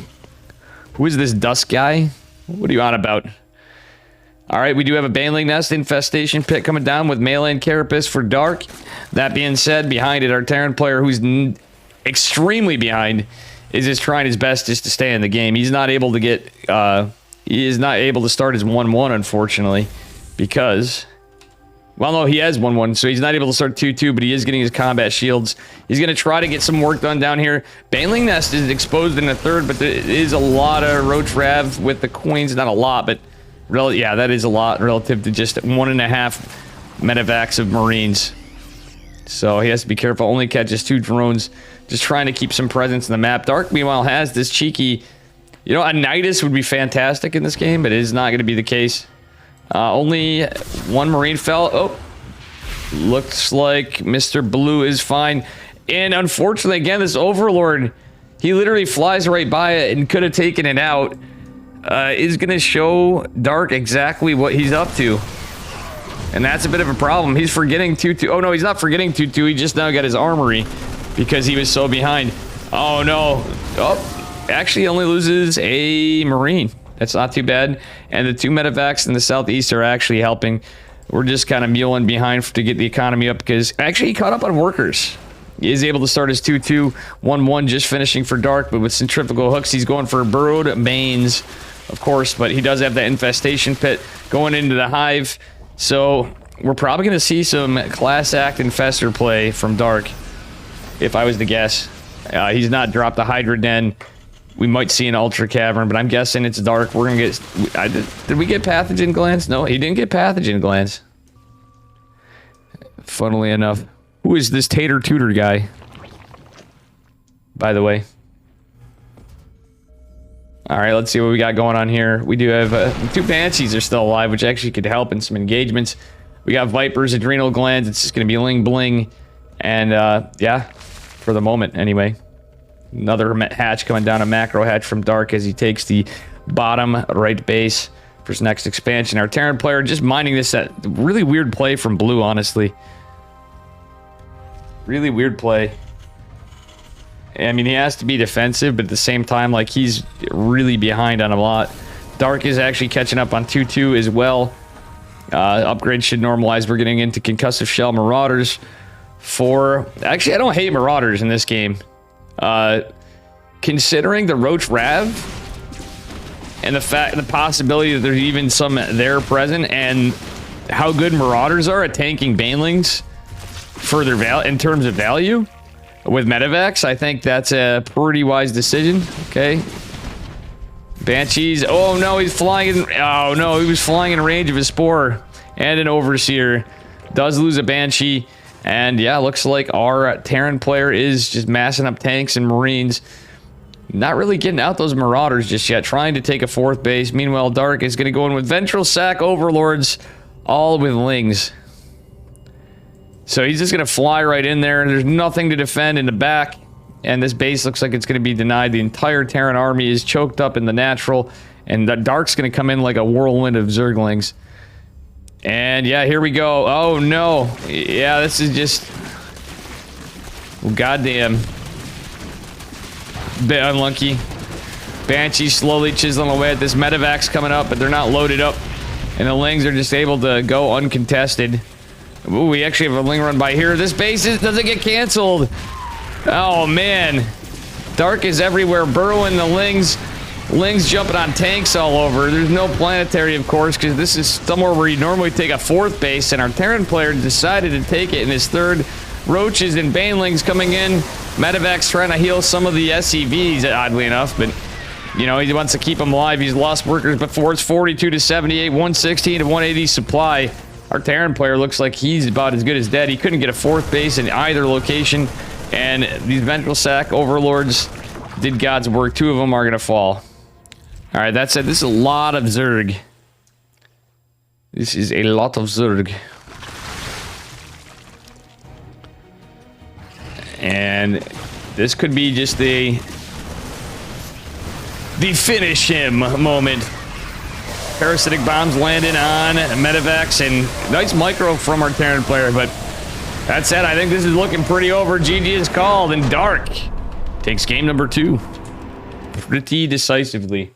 Who is this Dusk guy? What are you on about? All right, we do have a Baneling Nest infestation pit coming down with melee and carapace for Dark. That being said, behind it, our Terran player, who's extremely behind, is just trying his best just to stay in the game. He's not able to get, he is not able to start his 1-1, unfortunately, because, well, no, he has 1-1, so he's not able to start 2-2, but he is getting his combat shields. He's going to try to get some work done down here. Baneling Nest is exposed in the 3rd, but there is a lot of Roach Rav with the Queens. Not a lot, but yeah, that is a lot relative to just 1.5 medevacs of Marines. So he has to be careful. Only catches 2 drones. Just trying to keep some presence in the map. Dark, meanwhile, has this cheeky... You know, a Nidus would be fantastic in this game, but it is not going to be the case. Only 1 Marine fell. Oh, looks like Mr. Blue is fine. And unfortunately, again, this Overlord, he literally flies right by it and could have taken it out. Is going to show Dark exactly what he's up to. And that's a bit of a problem. He's forgetting 2-2. Oh, no, he's not forgetting 2-2. He just now got his armory because he was so behind. Oh, no. Oh, actually only loses a Marine. That's not too bad. And the 2 medevacs in the southeast are actually helping. We're just kind of muling behind to get the economy up because actually he caught up on workers. He is able to start his 2-2, 1-1, just finishing for Dark, but with centrifugal hooks, he's going for burrowed mains, of course, but he does have that infestation pit going into the hive. So we're probably going to see some class act infestor play from Dark, if I was to guess. He's not dropped the Hydra Den. We might see an Ultra Cavern, but I'm guessing it's Dark. We're going to get... Did we get Pathogen Glands? No, he didn't get Pathogen Glands. Funnily enough. Who is this Tater Tutor guy? By the way. Alright, let's see what we got going on here. We do have 2 Banshees are still alive, which actually could help in some engagements. We got Vipers, Adrenal Glands. It's just going to be Ling Bling. And, yeah, for the moment, anyway. Another hatch coming down, a macro hatch from Dark as he takes the bottom right base for his next expansion. Our Terran player just minding this really weird play from Blue, honestly. Really weird play. I mean, he has to be defensive, but at the same time, like, he's really behind on a lot. Dark is actually catching up on 2-2 as well. Upgrade should normalize. We're getting into Concussive Shell Marauders for... Actually, I don't hate Marauders in this game. Considering the Roach Rav and the possibility that there's even some there present and how good Marauders are at tanking Banelings for their in terms of value with medevacs, I think that's a pretty wise decision. Okay. Banshees. Oh no, he's flying in. Oh no, he was flying in range of his Spore and an Overseer. Does lose a Banshee. And yeah, looks like our Terran player is just massing up tanks and Marines. Not really getting out those Marauders just yet. Trying to take a 4th base. Meanwhile, Dark is going to go in with Ventral Sac Overlords. All with Lings. So he's just going to fly right in there. There's nothing to defend in the back. And this base looks like it's going to be denied. The entire Terran army is choked up in the natural. And the Dark's going to come in like a whirlwind of Zerglings. And yeah, here we go. Oh no. Yeah, this is just... goddamn. Bit unlucky. Banshee slowly chiseling away at this. Medevac's coming up, but they're not loaded up. And the Lings are just able to go uncontested. Ooh, we actually have a Ling run by here. This base doesn't get canceled. Oh man. Dark is everywhere. Burrowing the Lings. Lings jumping on tanks all over. There's no planetary, of course, because this is somewhere where you normally take a 4th base, and our Terran player decided to take it in his 3rd. Roaches and Banelings coming in. Medevac's trying to heal some of the SCVs, oddly enough, but, you know, he wants to keep them alive. He's lost workers before. It's 42 to 78, 116 to 180 supply. Our Terran player looks like he's about as good as dead. He couldn't get a 4th base in either location. And these Ventral Sack Overlords did God's work. 2 of them are going to fall. Alright, that said, this is a lot of Zerg. This is a lot of Zerg. And this could be just the finish him moment. Parasitic bombs landing on Medivacs, and nice micro from our Terran player, but that said, I think this is looking pretty over. GG is called, and Dark takes game number 2 pretty decisively.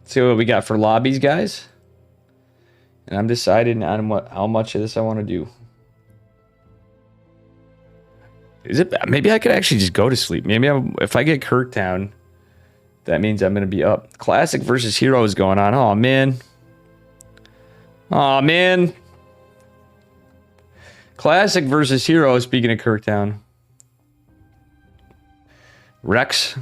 See what we got for lobbies, guys. And I'm deciding on how much of this I want to do. Is it? Maybe I could actually just go to sleep. Maybe if I get Kirktown, that means I'm going to be up. Classic versus Hero is going on. Oh man. Oh man. Classic versus Hero. Speaking of Kirktown, Rex.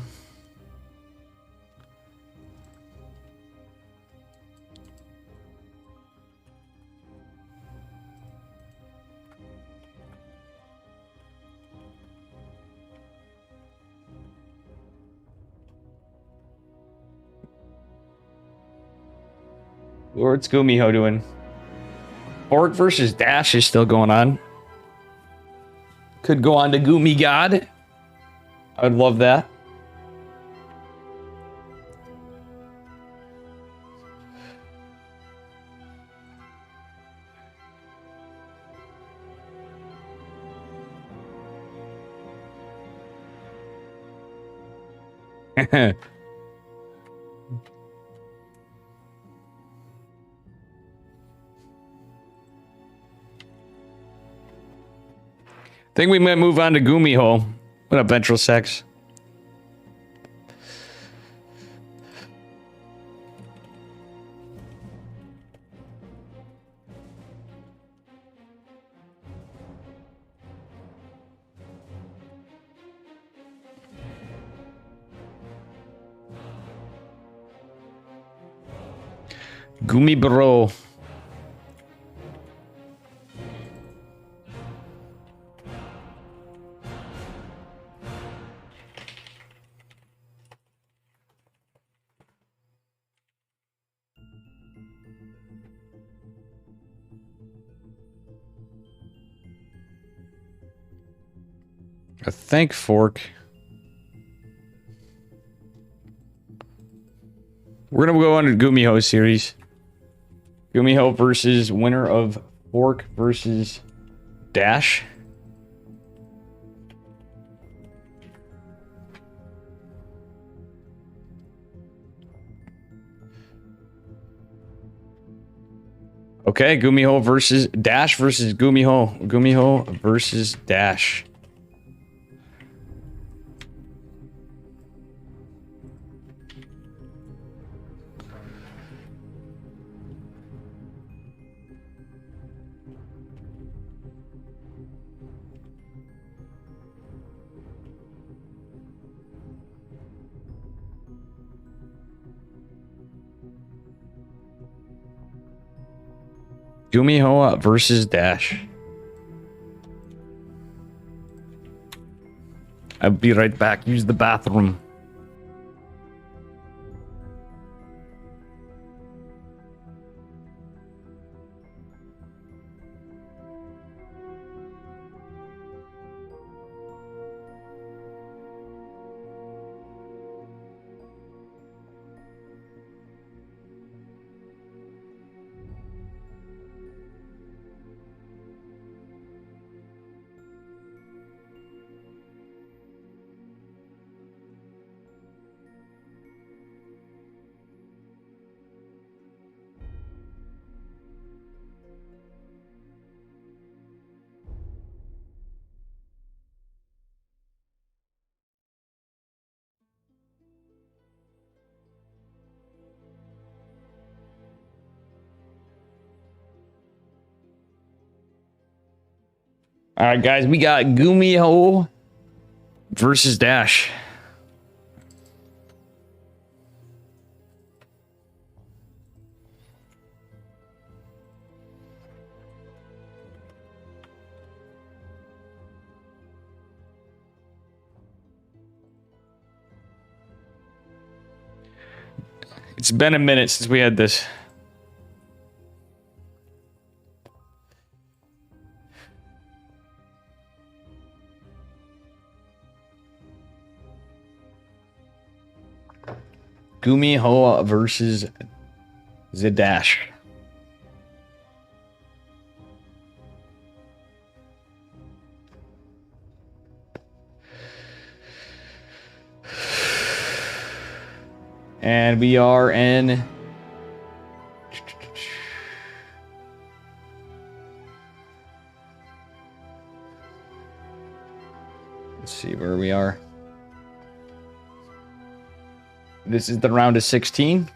What's Gumiho doing? Orc versus Dash is still going on. Could go on to Gumi God. I would love that. Think we might move on to Gumiho. What up, Ventral Sex? Gumi Bro. I think Fork. We're gonna go under Gumiho series. Gumiho versus winner of Fork versus Dash. Okay, Gumiho versus Dash versus Gumiho. Gumiho versus Dash. Gumiho versus Dash. I'll be right back. Use the bathroom. All right, guys, we got Gumiho versus Dash. It's been a minute since we had this. Gumiho versus Zdash. And we are in... Let's see where we are. This is the round of 16.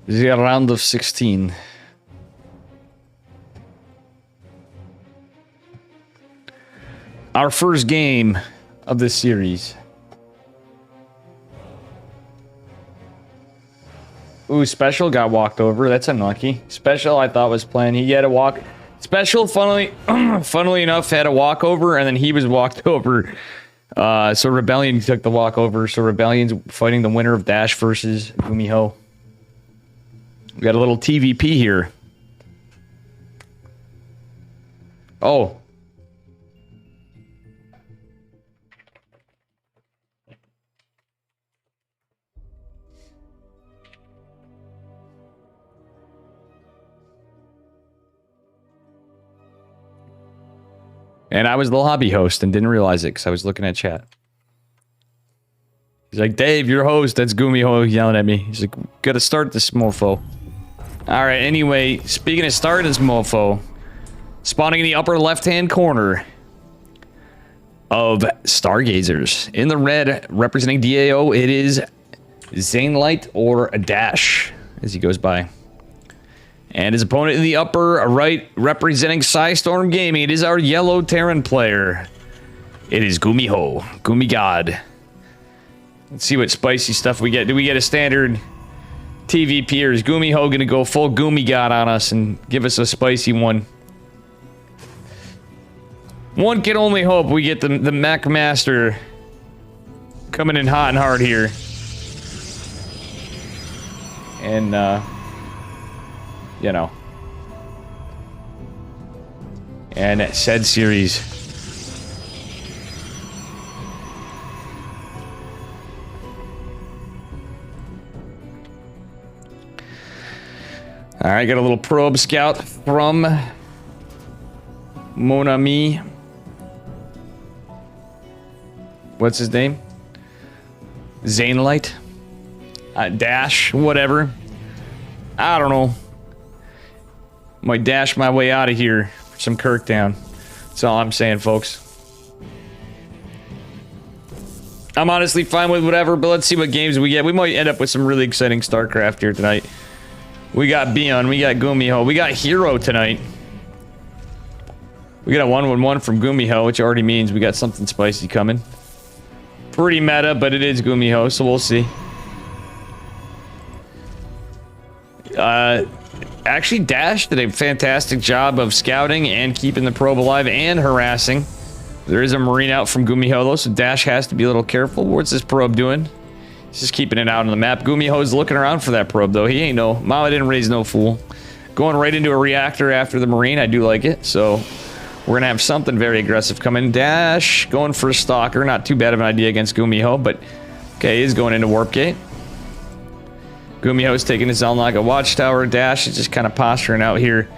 This is a round of 16. Our first game of this series. Ooh, Special got walked over. That's unlucky. Special, I thought, was playing. He had a walk. Special, funnily enough, had a walkover, and then he was walked over. So Rebellion took the walkover. So Rebellion's fighting the winner of Dash versus Gumiho. We got a little TVP here. Oh. And I was the lobby host and didn't realize it because I was looking at chat. He's like, Dave, your host. That's Gumiho yelling at me. He's like, gotta start this mofo. Alright, anyway, speaking of starting this mofo, spawning in the upper left-hand corner of Stargazers. In the red, representing DAO, it is Zanelight or a Dash, as he goes by. And his opponent in the upper right, representing Psystorm Gaming, it is our yellow Terran player. It is Gumiho, Gumigod. Let's see what spicy stuff we get. Do we get a standard TVP, or is Gumiho gonna go full Gumigod on us and give us a spicy one? One can only hope we get the Mech Master coming in hot and hard here. And, you know. And said series. Alright, got a little probe scout from Mon Ami. What's his name? Zanelight? Dash, whatever. I don't know. Might dash my way out of here for some Kirkdown. That's all I'm saying, folks. I'm honestly fine with whatever, but let's see what games we get. We might end up with some really exciting StarCraft here tonight. We got Bion, we got Gumiho, we got Hero tonight. We got a 1-1-1 from Gumiho, which already means we got something spicy coming. Pretty meta, but it is Gumiho, so we'll see. Actually, Dash did a fantastic job of scouting and keeping the probe alive and harassing. There is a Marine out from Gumiho, though, so Dash has to be a little careful. What's this probe doing? He's just keeping it out on the map. Gumiho's looking around for that probe, though. He ain't no... Mama didn't raise no fool. Going right into a reactor after the Marine, I do like it, so... We're gonna have something very aggressive coming. Dash going for a Stalker. Not too bad of an idea against Gumiho, but... Okay, he's going into Warp Gate. Gumiho's taking his Zelnaga Watchtower. Dash is just kind of posturing out here.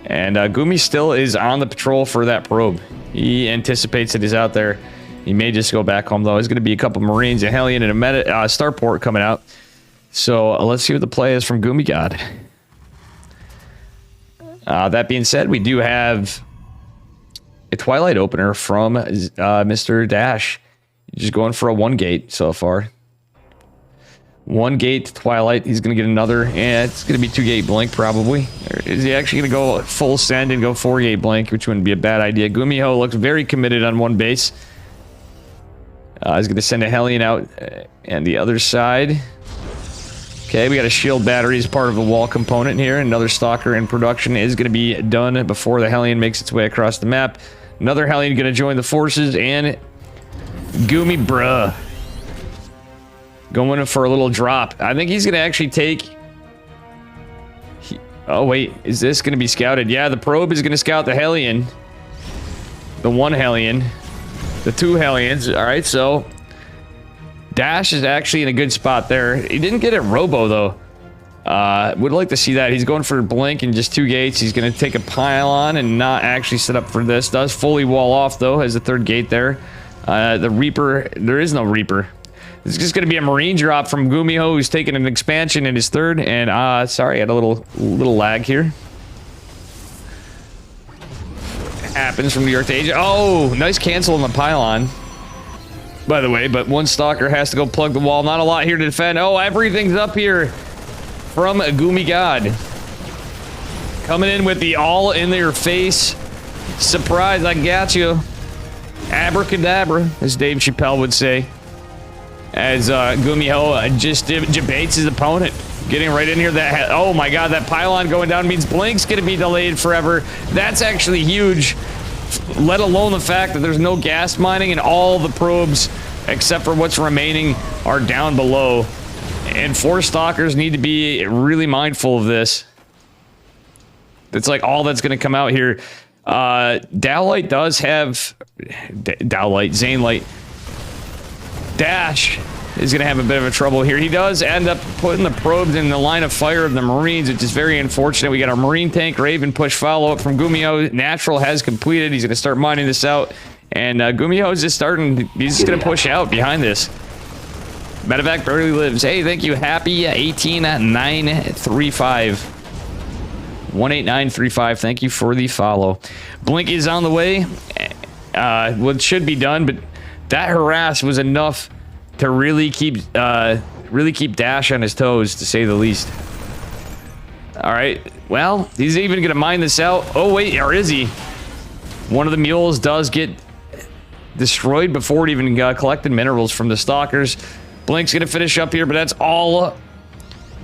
And Gumi still is on the patrol for that probe. He anticipates that he's out there. He may just go back home, though. There's going to be a couple Marines, a Hellion, and a Starport coming out. So let's see what the play is from Gumi God. That being said, we do have a Twilight opener from Mr. Dash. Just going for a 1-gate so far. 1-gate Twilight. He's going to get another. And it's going to be 2-gate Blink, probably. Or is he actually going to go full send and go 4-gate Blink, which wouldn't be a bad idea. Gumiho looks very committed on one base. He's going to send a Hellion out. And the other side. Okay, we got a shield battery as part of the wall component here. Another Stalker in production is going to be done before the Hellion makes its way across the map. Another Hellion going to join the forces, and Gumi, bruh, going for a little drop. I think he's going to actually take... Oh, wait, is this going to be scouted? Yeah, the probe is going to scout the Hellion. The 1 Hellion. The 2 Hellions. All right, so... Dash is actually in a good spot there. He didn't get it Robo, though. Would like to see that. He's going for Blink and just 2 gates. He's going to take a pylon and not actually set up for this. Does fully wall off, though, has the 3rd gate there. The Reaper, there is no Reaper. It's just going to be a Marine drop from Gumiho, who's taking an expansion in his 3rd. And, sorry, I had a little lag here. Happens from New York to Asia. Oh, nice cancel on the pylon. By the way, but 1 Stalker has to go plug the wall. Not a lot here to defend. Oh, everything's up here from Gumi God. Coming in with the all-in-their-face surprise. I got you. Abracadabra, as Dave Chappelle would say. As Gumiho just debates his opponent. Getting right in here. Oh my god, that pylon going down means Blink's going to be delayed forever. That's actually huge. Let alone the fact that there's no gas mining and all the probes, except for what's remaining, are down below. And 4 Stalkers need to be really mindful of this. It's like all that's going to come out here. Dowlight does have... Dowlight, Zanelight. Dash is going to have a bit of a trouble here. He does end up putting the probes in the line of fire of the Marines, which is very unfortunate. We got our Marine tank, Raven push follow-up from Gumio. Natural has completed. He's going to start mining this out. And Gumio is just starting... He's just going to push out behind this. Medevac barely lives. Hey, thank you. Happy 18935. 18935. Thank you for the follow. Blink is on the way. What should be done, but that harass was enough to really keep Dash on his toes, to say the least. All right. Well, he's even going to mine this out. Oh, wait, or is he? One of the mules does get destroyed before it even collected minerals from the Stalkers. Blink's going to finish up here, but that's all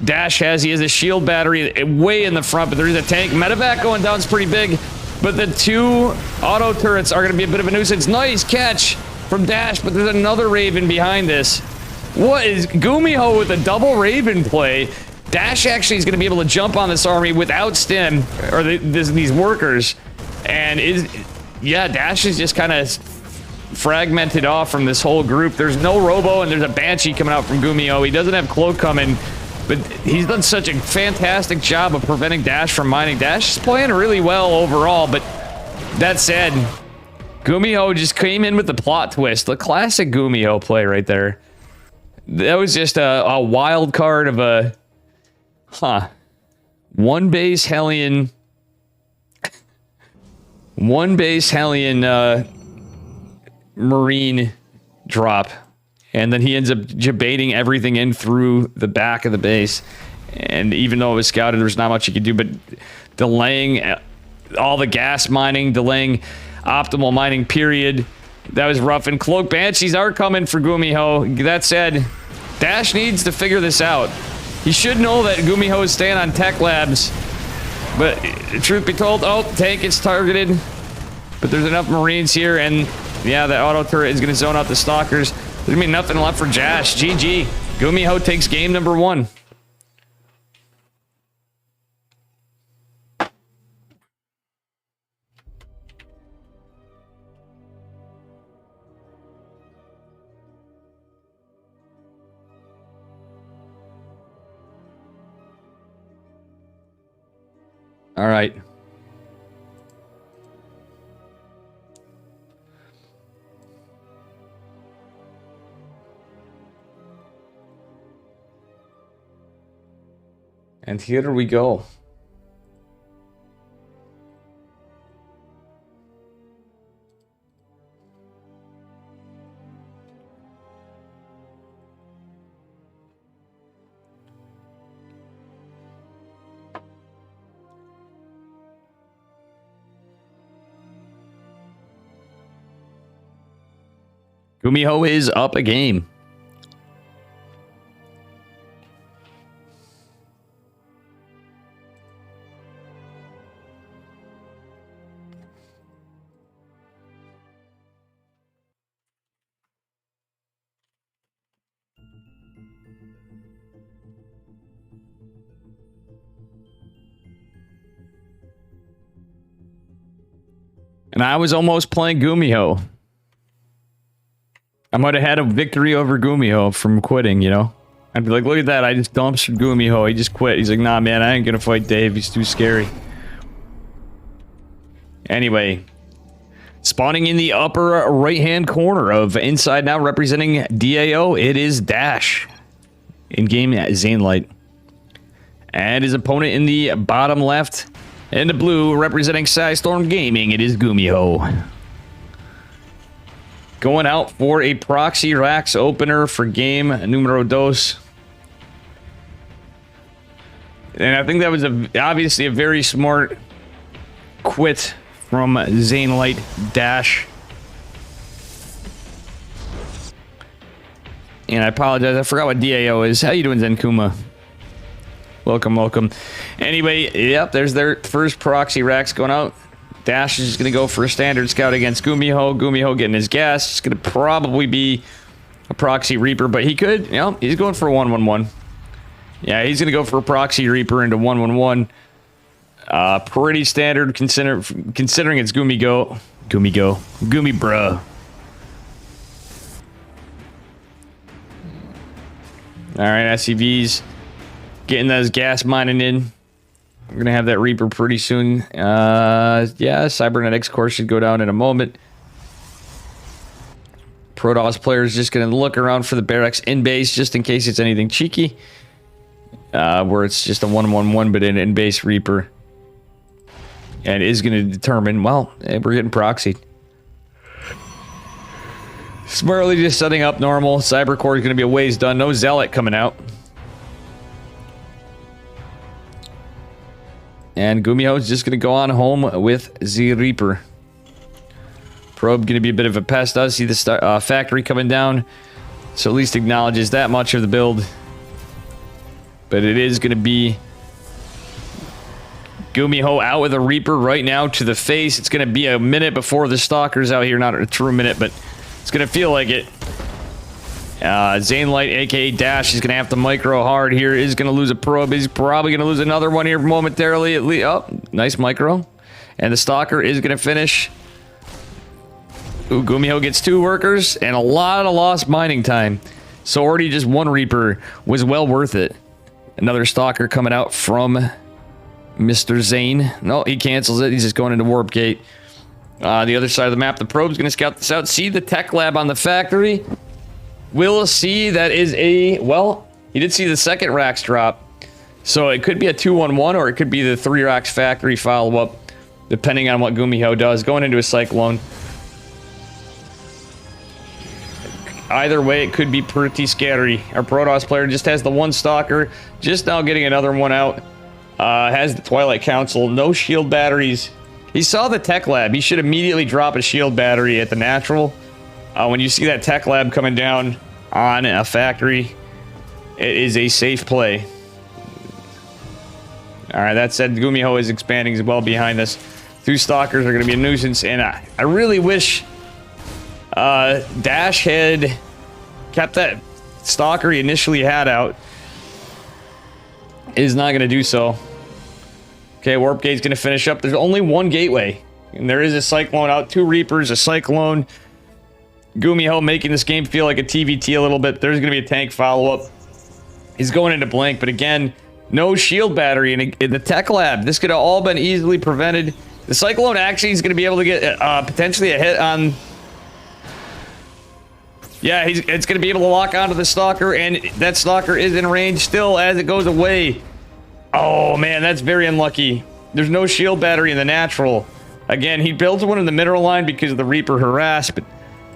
Dash has. He has a shield battery way in the front, but there is a tank. Medevac going down is pretty big, but the 2 auto turrets are going to be a bit of a nuisance. Nice catch from Dash, but there's another Raven behind this. What is Gumiho with a double Raven play? Dash actually is going to be able to jump on this army without stim, or these workers. And yeah, Dash is just kind of fragmented off from this whole group. There's no Robo, and there's a Banshee coming out from Gumiho. He doesn't have Cloak coming, but he's done such a fantastic job of preventing Dash from mining. Dash is playing really well overall, but that said, Gumiho just came in with the plot twist. The classic Gumiho play right there. That was just a wild card of a... One base Hellion... One base Hellion Marine drop. And then he ends up debating everything in through the back of the base. And even though it was scouted, there's not much you could do, but delaying all the gas mining, delaying optimal mining period. That was rough. And Cloak Banshees are coming for Gumiho. That said, Dash needs to figure this out. He should know that Gumiho is staying on Tech Labs. But truth be told, oh, tank is targeted. But there's enough Marines here, and yeah, the auto turret is going to zone out the Stalkers. There's going to be nothing left for Dash. GG. Gumiho takes game number 1. All right. And here we go. Gumiho is up a game. And I was almost playing Gumiho. I might have had a victory over Gumiho from quitting, you know? I'd be like, look at that, I just dumpstered Gumiho, he just quit. He's like, nah, man, I ain't gonna fight Dave, he's too scary. Anyway, spawning in the upper right-hand corner of Inside Now, representing DAO, it is Dash. In-game Zanelight. And his opponent in the bottom left, in the blue, representing Storm Gaming, it is Gumiho. Going out for a Proxy Rax opener for game numero dos. And I think that was obviously a very smart quit from Zanelight Dash. And I apologize, I forgot what DAO is. How you doing, Zenkuma? Welcome, welcome. Anyway, yep, there's their first Proxy Rax going out. Dash is just going to go for a standard scout against Gumiho. Gumiho getting his gas. It's going to probably be a Proxy Reaper, but he could, you know, he's going for a 1-1-1. Yeah, he's going to go for a Proxy Reaper into 1-1-1. Pretty standard considering it's Gumi bruh. Alright, SCVs. Getting those gas mining in. We're going to have that Reaper pretty soon. Yeah, Cybernetics course should go down in a moment. Protoss players just going to look around for the barracks in base just in case it's anything cheeky. Where it's just a 1-1-1 but an in-base Reaper. And is going to determine, well, we're getting proxied. Smartly just setting up normal. Cybercore is going to be a ways done. No Zealot coming out. And Gumiho is just going to go on home with the Reaper. Probe going to be a bit of a pest. Does see the factory coming down. So at least acknowledges that much of the build. But it is going to be Gumiho out with a Reaper right now to the face. It's going to be a minute before the Stalker's out here. Not a true minute, but it's going to feel like it. Zanelight, aka Dash, is going to have to micro hard here. Is going to lose a probe. He's probably going to lose another one here momentarily. At least, oh, nice micro. And the Stalker is going to finish. Ooh, Gumiho gets 2 workers and a lot of lost mining time. So already just 1 Reaper was well worth it. Another Stalker coming out from Mr. Zane. No, he cancels it. He's just going into Warp Gate. The other side of the map, the probe's going to scout this out. See the tech lab on the factory. We'll see that is a... Well, he did see the second Rax drop. So it could be a 2-1-1 or it could be the 3 Rax factory follow-up. Depending on what Gumiho does. Going into a Cyclone. Either way, it could be pretty scary. Our Protoss player just has the 1 Stalker. Just now getting another one out. Has the Twilight Council. No shield batteries. He saw the tech lab. He should immediately drop a shield battery at the natural. When you see that tech lab coming down on a factory, it is a safe play. Alright, that said, Gumiho is expanding as well behind us. 2 Stalkers are going to be a nuisance, and I really wish Dash had kept that Stalker he initially had out. Is not going to do so. Okay, Warp Gate's going to finish up. There's only 1 gateway, and there is a Cyclone out. 2 Reapers, a Cyclone. Gumiho making this game feel like a TVT a little bit. There's going to be a tank follow-up. He's going into blank, but again, no shield battery in the tech lab. This could have all been easily prevented. The Cyclone actually is going to be able to get potentially a hit on... Yeah, it's going to be able to lock onto the Stalker, and that Stalker is in range still as it goes away. Oh, man, that's very unlucky. There's no shield battery in the natural. Again, he builds one in the mineral line because of the Reaper harass, but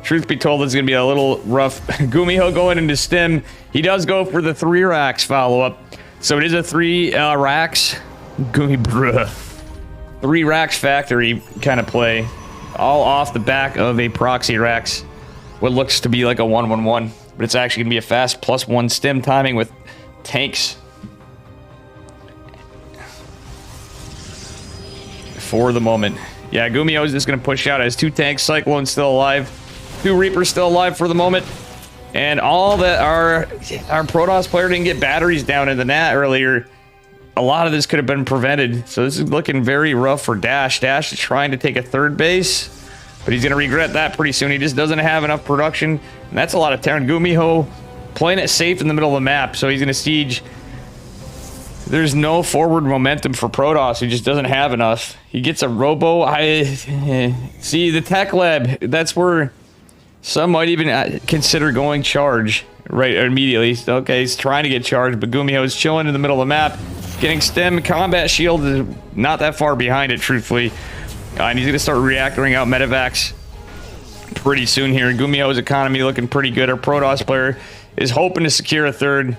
truth be told, it's going to be a little rough. Gumiho going into stim. He does go for the 3 racks follow-up. So it is a 3 racks. Bruh. 3 racks factory kind of play. All off the back of a proxy racks. What looks to be like a 1-1-1. But it's actually going to be a fast +1 stim timing with tanks. For the moment. Yeah, Gumiho is just going to push out as 2 tanks. Cyclone still alive. 2 Reapers still alive for the moment. And all that our Protoss player didn't get batteries down in the nat earlier. A lot of this could have been prevented. So this is looking very rough for Dash. Dash is trying to take a 3rd base. But he's going to regret that pretty soon. He just doesn't have enough production. And that's a lot of Terran. Gumiho playing it safe in the middle of the map. So he's going to siege. There's no forward momentum for Protoss. He just doesn't have enough. He gets a robo. See, the tech lab. That's where some might even consider going charge right immediately. Okay, he's trying to get charged, but Gumiho is chilling in the middle of the map. Getting stem. Combat shield is not that far behind it, truthfully. And he's going to start reactoring out medevacs pretty soon here. Gumiho's economy looking pretty good. Our Protoss player is hoping to secure a 3rd.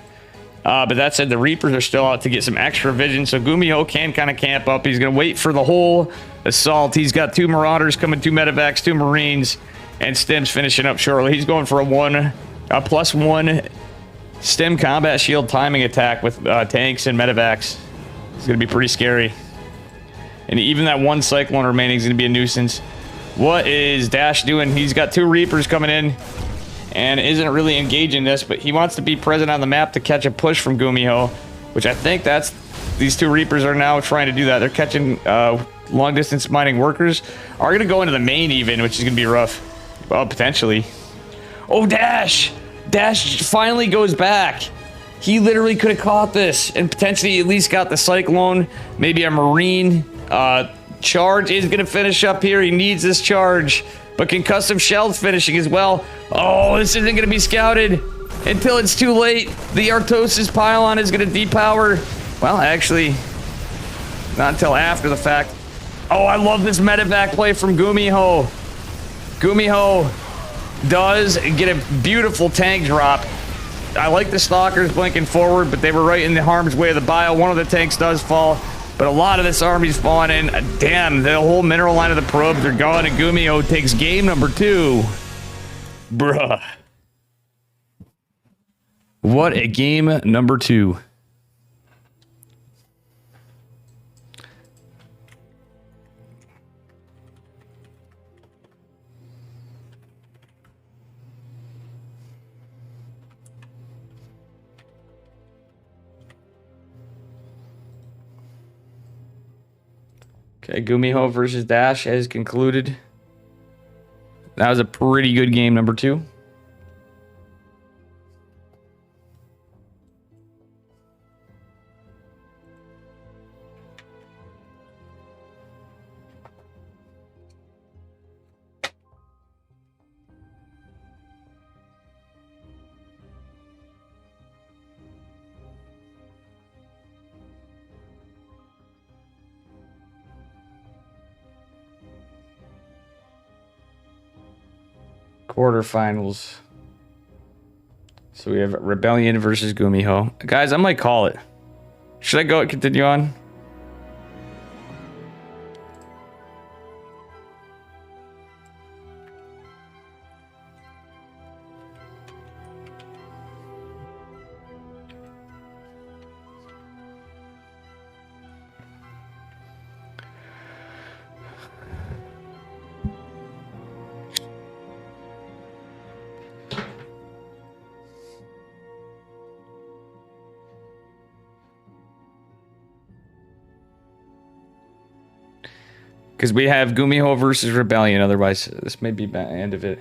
But that said, the Reapers are still out to get some extra vision, so Gumiho can kind of camp up. He's going to wait for the whole assault. He's got 2 Marauders coming, 2 medevacs, 2 Marines, and Stim's finishing up shortly. He's going for a +1 Stim combat shield timing attack with tanks and medevacs. It's going to be pretty scary. And even that 1 Cyclone remaining is going to be a nuisance. What is Dash doing? He's got 2 Reapers coming in. And isn't really engaging this, but he wants to be present on the map to catch a push from Gumiho, which I think that's these 2 Reapers are now trying to do that. They're catching long distance mining workers. Are going to go into the main even, which is going to be rough. Well, potentially. Oh, Dash! Dash finally goes back. He literally could have caught this and potentially at least got the Cyclone, maybe a Marine. Charge is going to finish up here. He needs this charge. But concussive shells finishing as well. Oh, this isn't going to be scouted until it's too late. The Artosis pylon is going to depower. Well, actually, not until after the fact. Oh, I love this medevac play from Gumiho. Gumiho does get a beautiful tank drop. I like the Stalkers blinking forward, but they were right in the harm's way of the bio. One of the tanks does fall. But a lot of this army's falling in. Damn, the whole mineral line of the probes are gone, and Gumiho takes game number 2. Bruh. What a game number 2. Okay, Gumiho versus Dash has concluded. That was a pretty good game, number 2. Quarterfinals. So we have Rebellion versus Gumiho. Guys, I might call it. Should I go and continue on? Because we have Gumiho versus Rebellion. Otherwise, this may be the end of it.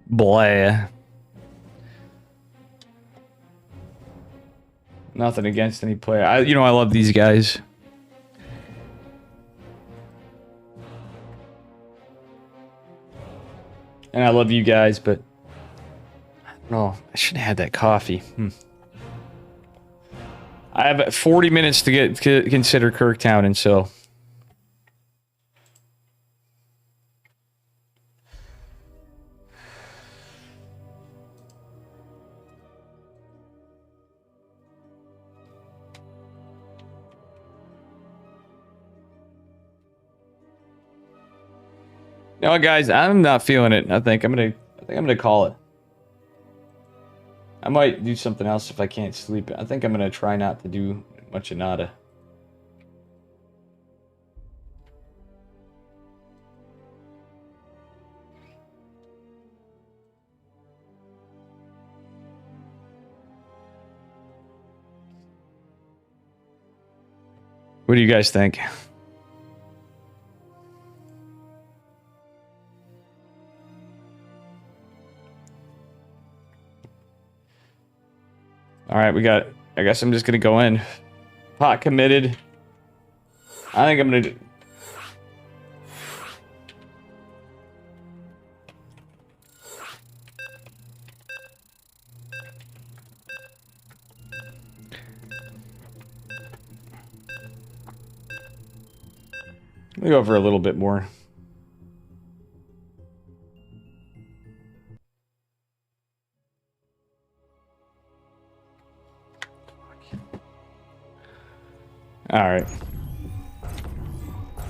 Blah. Nothing against any player. I love these guys. And I love you guys, but I don't know. I should have had that coffee. I have 40 minutes to consider Kirktown, and so. No, guys, I'm not feeling it. I think I'm gonna call it. I might do something else if I can't sleep. I think I'm gonna try not to do much of nada. What do you guys think? All right, we got. I guess I'm just gonna go in. Pot committed. I think I'm gonna. Let me go over a little bit more. All right.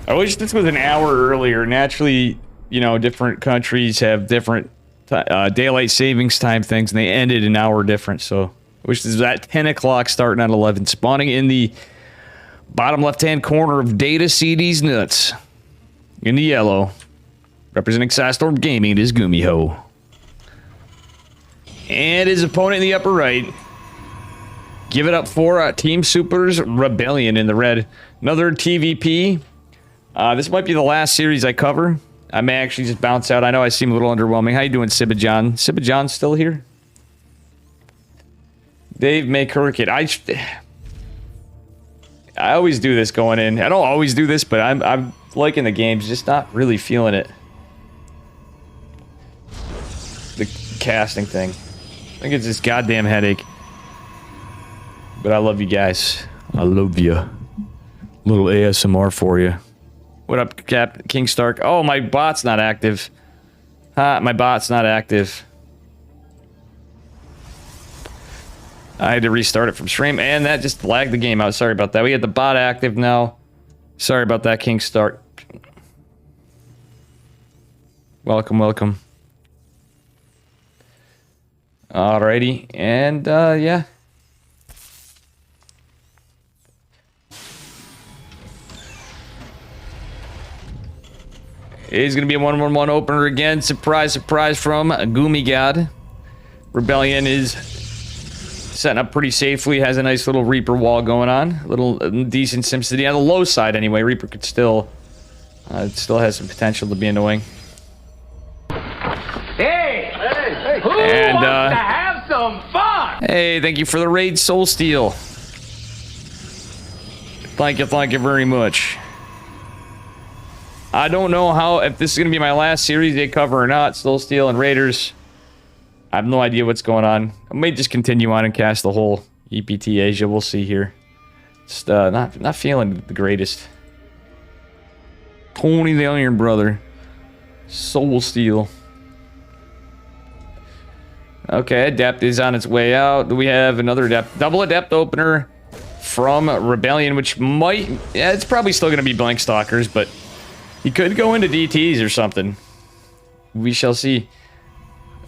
I wish this was an hour earlier. Naturally, you know, different countries have different daylight savings time things, and they ended an hour different. So I wish this was at 10 o'clock, starting at 11. Spawning in the bottom left-hand corner of Data CD's nuts. In the yellow. Representing Sidestorm Gaming, it is Gumiho. And his opponent in the upper right. Give it up for Team Super's Rebellion in the red. Another TVP. This might be the last series I cover. I may actually just bounce out. I know I seem a little underwhelming. How you doing, Sibajan? Sibajan still here? Dave McCurkett. I always do this going in. I don't always do this, but I'm liking the games, just not really feeling it. The casting thing. I think it's this goddamn headache. But I love you guys. I love you. Little ASMR for you. What up, Cap King Stark? Oh, my bot's not active. My bot's not active. I had to restart it from stream, and that just lagged the game out. Sorry about that. We had the bot active now. Sorry about that, King Stark. Welcome, welcome. Alrighty, and yeah. It's going to be a 1-1-1 opener again. Surprise, surprise from Gumi God. Rebellion is setting up pretty safely. Has a nice little Reaper wall going on. A little decent SimCity. On the low side, anyway. Reaper could still... it still has some potential to be annoying. Hey! Hey! Who wants to have some fun? Hey, thank you for the raid, Soul Steel. Thank you very much. I don't know if this is going to be my last series they cover or not. Soul Steel and Raiders. I have no idea what's going on. I may just continue on and cast the whole EPT Asia. We'll see here. Just not feeling the greatest. Tony the Iron Brother. Soul Steel. Okay, Adept is on its way out. Do we have another Adept? Double Adept opener from Rebellion, which might... Yeah, it's probably still going to be Blank Stalkers, but he could go into DTs or something. We shall see.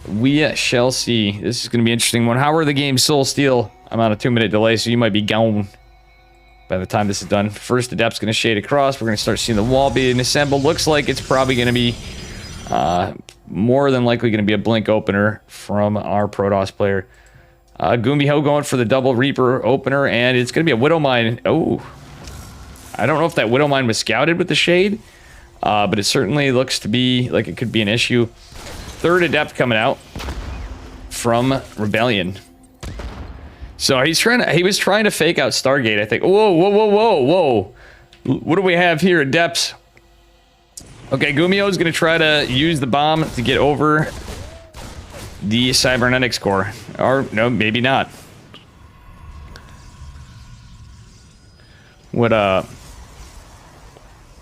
We shall see. This is going to be an interesting one. How are the games Soul Steel? I'm on a 2-minute delay, so you might be gone by the time this is done. First Adept's going to shade across. We're going to start seeing the wall being assembled. Looks like it's probably going to be... more than likely going to be a Blink opener from our Protoss player. Gumiho going for the double Reaper opener, and it's going to be a Widow Mine. Oh. I don't know if that Widow Mine was scouted with the shade, but it certainly looks to be like it could be an issue. Third Adept coming out from Rebellion. So he was trying to fake out Stargate, I think. Whoa, whoa, whoa, whoa, whoa. What do we have here, Adepts? Okay, Gumio is going to try to use the bomb to get over the cybernetics core. Or, no, maybe not. What, yeah,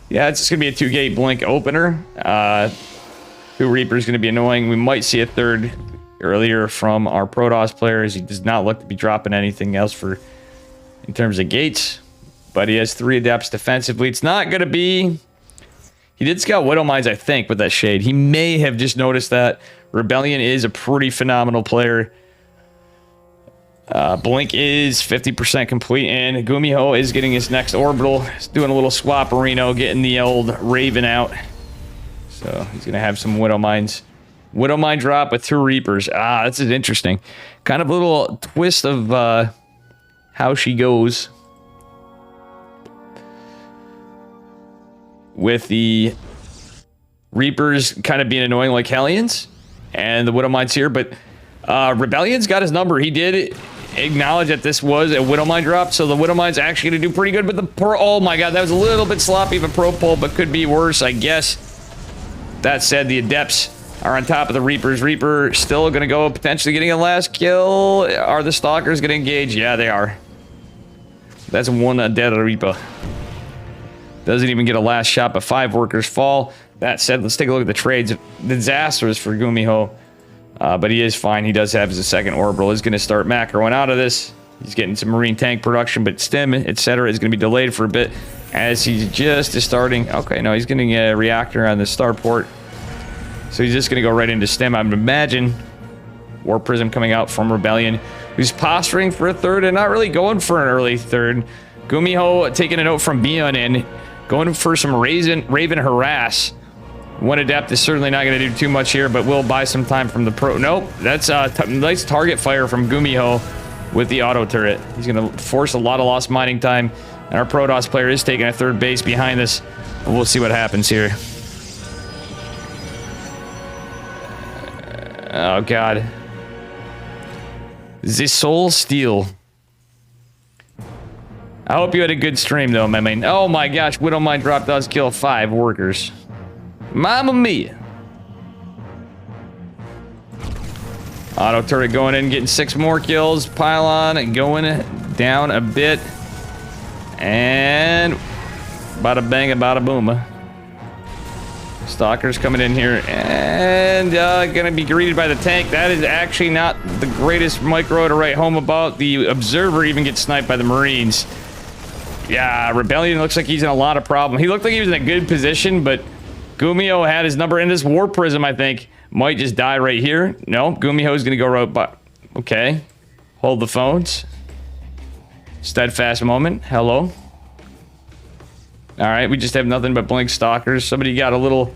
it's just going to be a 2-gate blink opener. 2 Reapers going to be annoying. We might see a third earlier from our Protoss players. He does not look to be dropping anything else for in terms of gates. But he has 3 adepts defensively. It's not going to be... He did scout Widow Mines, I think, with that shade. He may have just noticed that Rebellion is a pretty phenomenal player. Blink is 50% complete, and Gumiho is getting his next orbital. He's doing a little swap-a-reno, getting the old Raven out. So he's going to have some Widow Mines. Widow Mine drop with 2 Reapers. Ah, this is interesting. Kind of a little twist of how she goes. With the Reapers kind of being annoying like Hellions, and the Widow Mines here, but Rebellion's got his number. He did acknowledge that this was a Widow Mine drop, so the Widow Mine's actually going to do pretty good, but oh my god, that was a little bit sloppy of a pro pull, but could be worse, I guess. That said, the Adepts are on top of the Reapers. Reaper still going to go, potentially getting a last kill. Are the Stalkers going to engage? Yeah, they are. That's one dead Reaper. Doesn't even get a last shot, but 5 workers fall. That said, let's take a look at the trades. Disastrous for Gumiho, but he is fine. He does have his second orbital. He's going to start macroing out of this. He's getting some marine tank production, but stim, etc. is going to be delayed for a bit as he just is starting. Okay, no, he's getting a reactor on the starport. So he's just going to go right into stim. I would imagine War Prism coming out from Rebellion, who's posturing for a third and not really going for an early third. Gumiho taking a note from Bion in. Going for some Raven Harass. One Adept is certainly not going to do too much here, but will buy some time from the pro. Nope, that's a nice target fire from Gumiho with the auto turret. He's going to force a lot of lost mining time, and our Protoss player is taking a third base behind this. But we'll see what happens here. Oh, God. The Soul Steel. I hope you had a good stream, though, my man. Oh my gosh, Widow Mine drop does kill 5 workers. Mamma mia. Auto turret going in, getting 6 more kills. Pylon going down a bit. And bada bang, bada boom. Stalkers coming in here and gonna be greeted by the tank. That is actually not the greatest micro to write home about. The Observer even gets sniped by the Marines. Yeah, Rebellion looks like he's in a lot of problem. He looked like he was in a good position, but Gumio had his number in this War Prism, I think. Might just die right here. No, Gumiho's gonna go right by. Okay. Hold the phones. Steadfast moment. Hello. Alright, we just have nothing but blink stalkers. Somebody got a little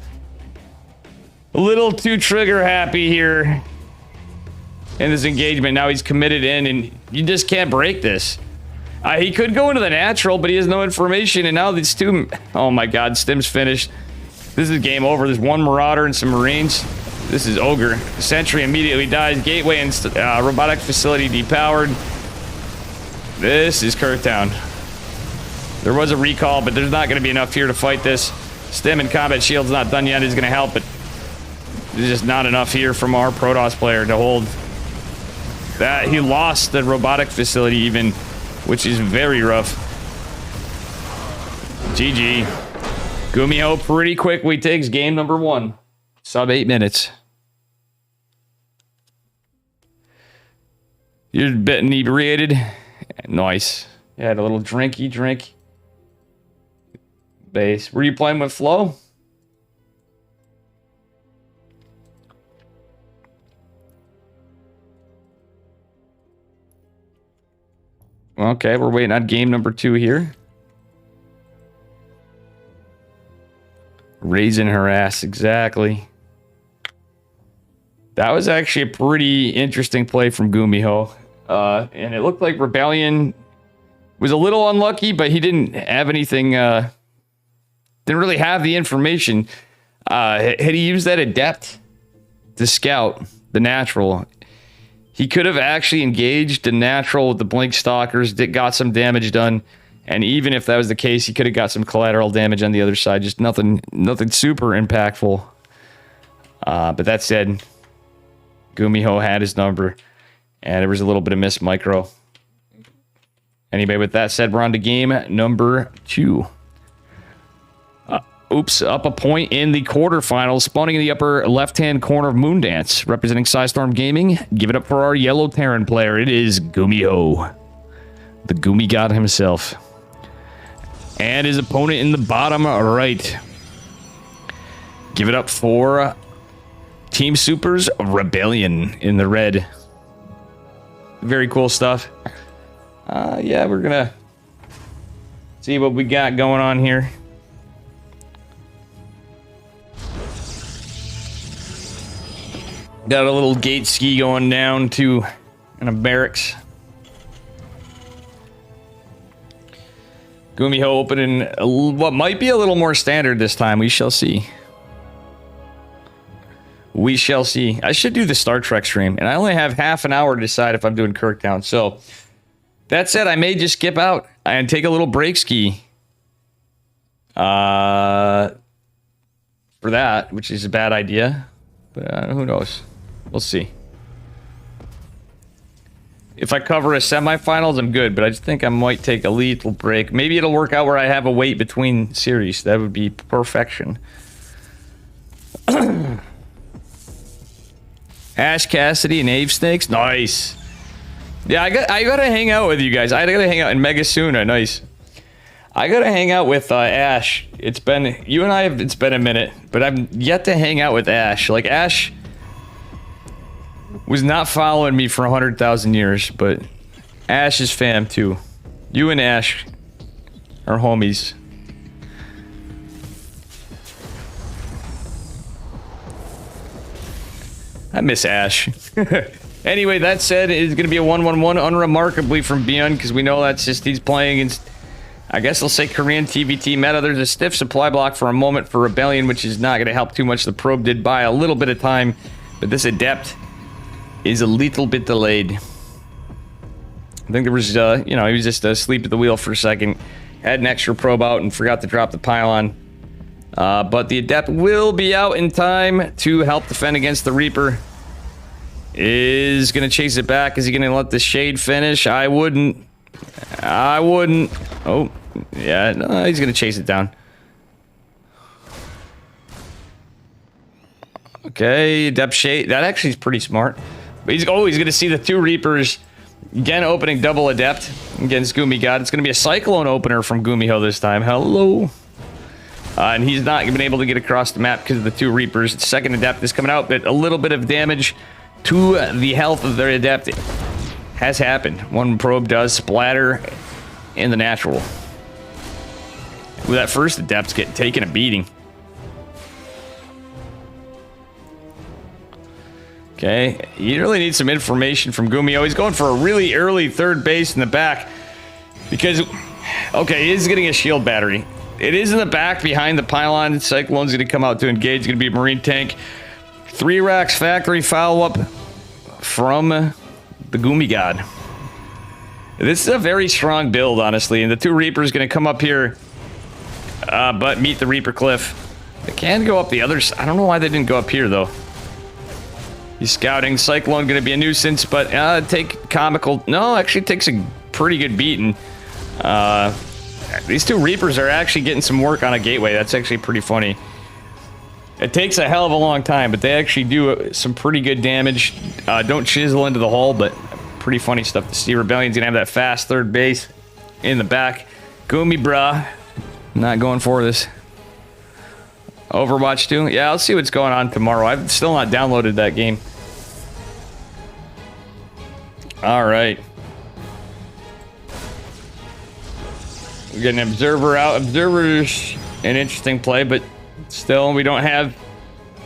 too trigger happy here in this engagement. Now he's committed in, and you just can't break this. He could go into the natural, but he has no information, and now these 2... Oh my god, Stim's finished. This is game over. There's 1 Marauder and some Marines. This is Ogre. The Sentry immediately dies. Gateway and robotic facility depowered. This is Kirktown. There was a recall, but there's not going to be enough here to fight this. Stim and combat shield's not done yet. Is going to help, but there's just not enough here from our Protoss player to hold. That he lost the robotic facility even, which is very rough. GG. Gumiho pretty quickly takes game number 1. Sub 8 minutes. You're a bit inebriated. Nice. You had a little drinky drink. Base. Were you playing with Flo? Okay, we're waiting on game number 2 here. Raising her ass, exactly. That was actually a pretty interesting play from Gumiho. And it looked like Rebellion was a little unlucky, but he didn't have anything, didn't really have the information. Had he used that Adept to scout the natural, he could have actually engaged the natural with the blink stalkers, got some damage done, And even if that was the case, he could have got some collateral damage on the other side. Just nothing super impactful. But that said, Gumiho had his number. And there was a little bit of missed micro. Anyway, with that said, we're on to game number 2. Up a point in the quarterfinals. Spawning in the upper left-hand corner of Moondance. Representing Psystorm Gaming. Give it up for our yellow Terran player. It is Gumiho. The Gumi God himself. And his opponent in the bottom right. Give it up for Team Super's Rebellion in the red. Very cool stuff. Yeah, we're gonna see what we got going on here. Got a little gate ski going down to a barracks. Gumiho opening what might be a little more standard this time. We shall see. We shall see. I should do the Star Trek stream, and I only have half an hour to decide if I'm doing Kirktown. So, that said, I may just skip out and take a little break ski. For that, which is a bad idea. But who knows? We'll see. If I cover a semifinals, I'm good, but I just think I might take a little break. Maybe it'll work out where I have a wait between series. That would be perfection. Ash Cassidy and Ave Snakes. Nice. Yeah, I gotta hang out with you guys. I gotta hang out in Megasuna. Nice. I gotta hang out with Ash. It's been it's been a minute, but I've yet to hang out with Ash. Like Ash was not following me for 100,000 years, but Ash is fam too. You and Ash are homies. I miss Ash. Anyway, that said, it's going to be a 1-1-1 unremarkably from Beyond, because we know that's just he's playing against, I guess I'll say Korean TVT meta. There's a stiff supply block for a moment for Rebellion, which is not going to help too much. The probe did buy a little bit of time, but this Adept is a little bit delayed. I think there was, he was just asleep at the wheel for a second. Had an extra probe out and forgot to drop the pylon. But the Adept will be out in time to help defend against the Reaper. Is going to chase it back. Is he going to let the Shade finish? I wouldn't. Oh, yeah, no, he's going to chase it down. Okay, Adept Shade. That actually is pretty smart. But he's going to see the 2 Reapers. Again, opening double Adept against Gumi God. It's going to be a Cyclone opener from Gumiho this time. Hello. And he's not been able to get across the map because of the 2 Reapers. The second Adept is coming out, but a little bit of damage to the health of their Adept has happened. One probe does splatter in the natural. With that first Adept's getting taken a beating. Okay, you really need some information from Gumiho. He's going for a really early third base in the back. Because, okay, he is getting a shield battery. It is in the back behind the pylon. Cyclone's going to come out to engage. It's going to be a Marine tank. 3 racks factory follow-up from the Gumi God. This is a very strong build, honestly. And the 2 Reapers going to come up here, but meet the Reaper Cliff. They can go up the other side. I don't know why they didn't go up here, though. He's scouting. Cyclone going to be a nuisance, but take comical. No, actually takes a pretty good beating. These 2 Reapers are actually getting some work on a gateway. That's actually pretty funny. It takes a hell of a long time, but they actually do some pretty good damage. Don't chisel into the hull, but pretty funny stuff to see. Rebellion's going to have that fast third base in the back. Gumi, brah. Not going for this. Overwatch 2? Yeah, I'll see what's going on tomorrow. I've still not downloaded that game. Alright. We get an Observer out. Observer's an interesting play, but still, we don't have...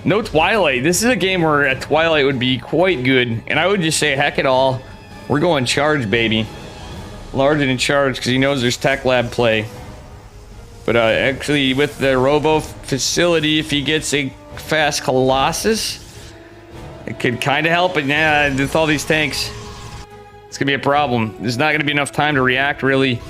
No Twilight. This is a game where a Twilight would be quite good. And I would just say, heck it all. We're going charge, baby. Larden in charge, because he knows there's Tech Lab play. But actually, with the Robo facility, if he gets a fast Colossus, it could kind of help. But yeah, with all these tanks, it's going to be a problem. There's not going to be enough time to react, really.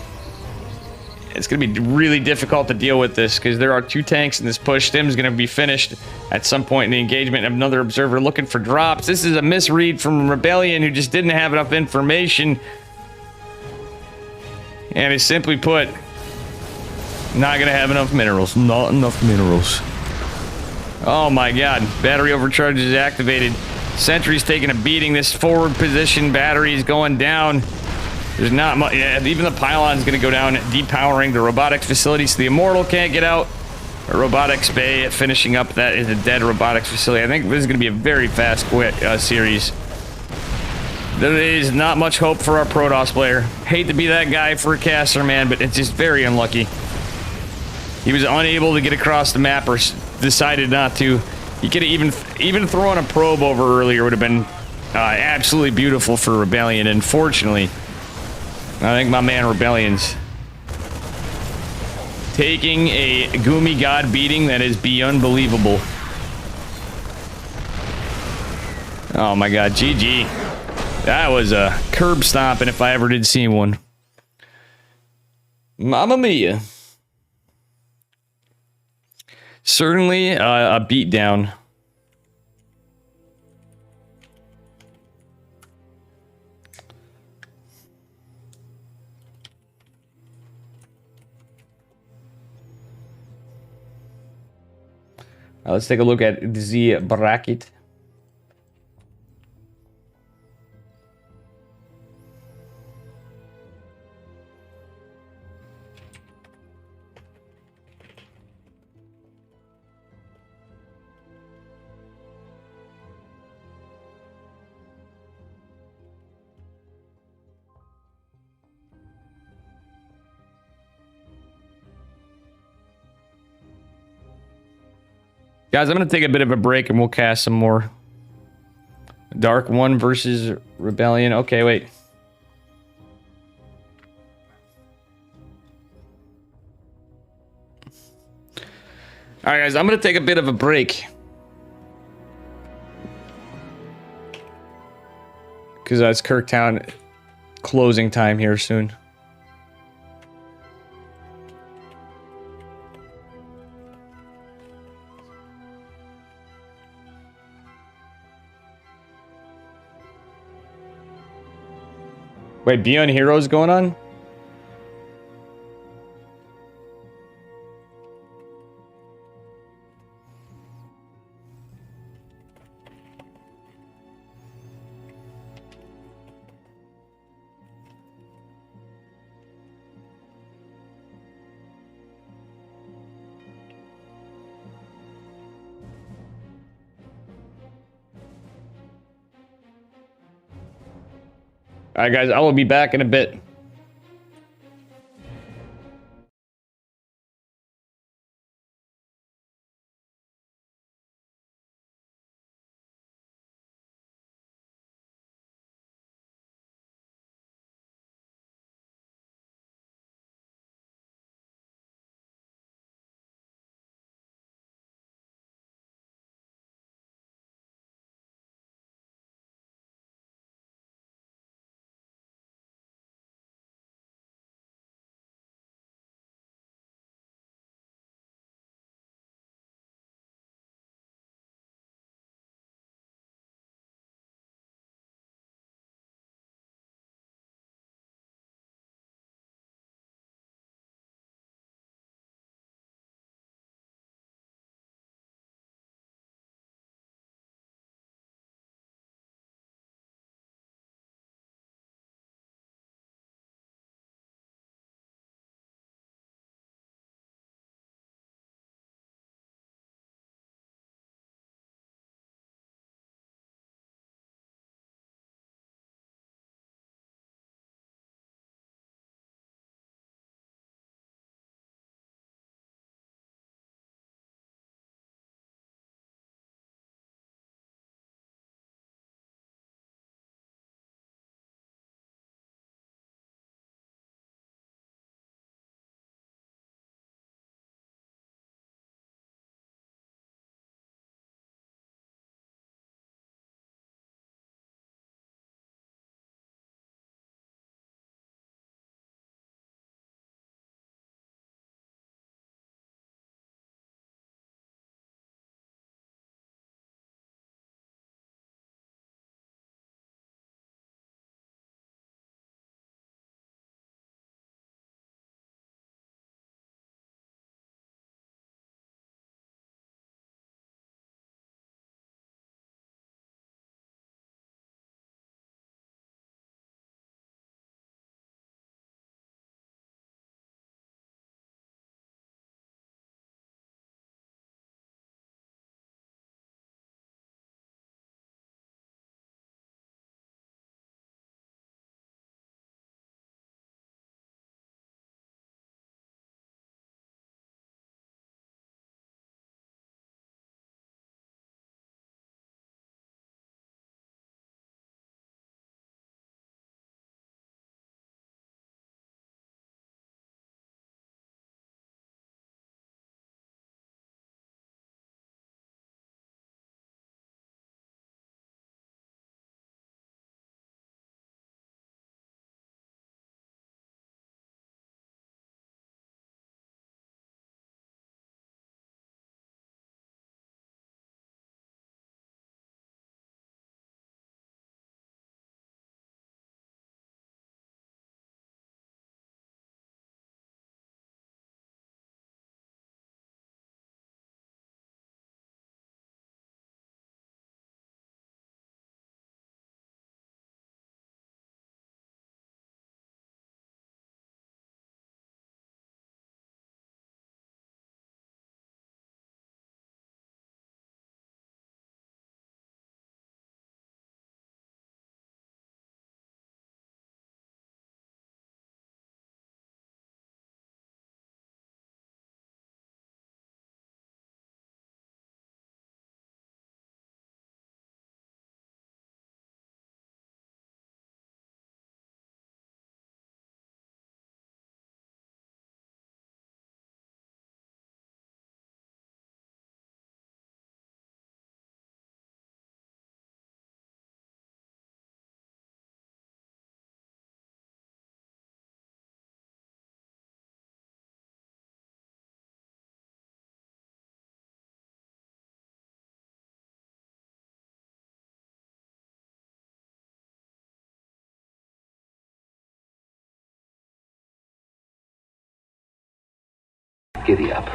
it's going to be really difficult to deal with this because there are 2 tanks in this push. Stim's going to be finished at some point in the engagement. Another observer looking for drops. This is a misread from Rebellion, who just didn't have enough information. And is simply put, not going to have enough minerals. Not enough minerals. Oh my god. Battery overcharge is activated. Sentry's taking a beating. This forward position battery is going down. There's not much. Yeah, even the pylon's going to go down, depowering the robotics facility, so the Immortal can't get out. Robotics Bay finishing up. That is a dead robotics facility. I think this is going to be a very fast quit series. There is not much hope for our Protoss player. Hate to be that guy for a caster, man, but it's just very unlucky. He was unable to get across the map, or decided not to. He could have even throwing a probe over earlier would have been absolutely beautiful for Rebellion. Unfortunately, I think my man Rebellion's taking a Goomy God beating that is beyond unbelievable. Oh my god, GG. That was a curb stomping if I ever did see one. Mamma mia. Certainly a beatdown. Let's take a look at the bracket. Guys, I'm going to take a bit of a break and we'll cast some more. Dark 1 versus Rebellion. Okay, wait. Alright, guys, I'm going to take a bit of a break. Because it's Kirktown closing time here soon. Wait, Beyond Heroes going on? Alright guys, I will be back in a bit. Giddy up.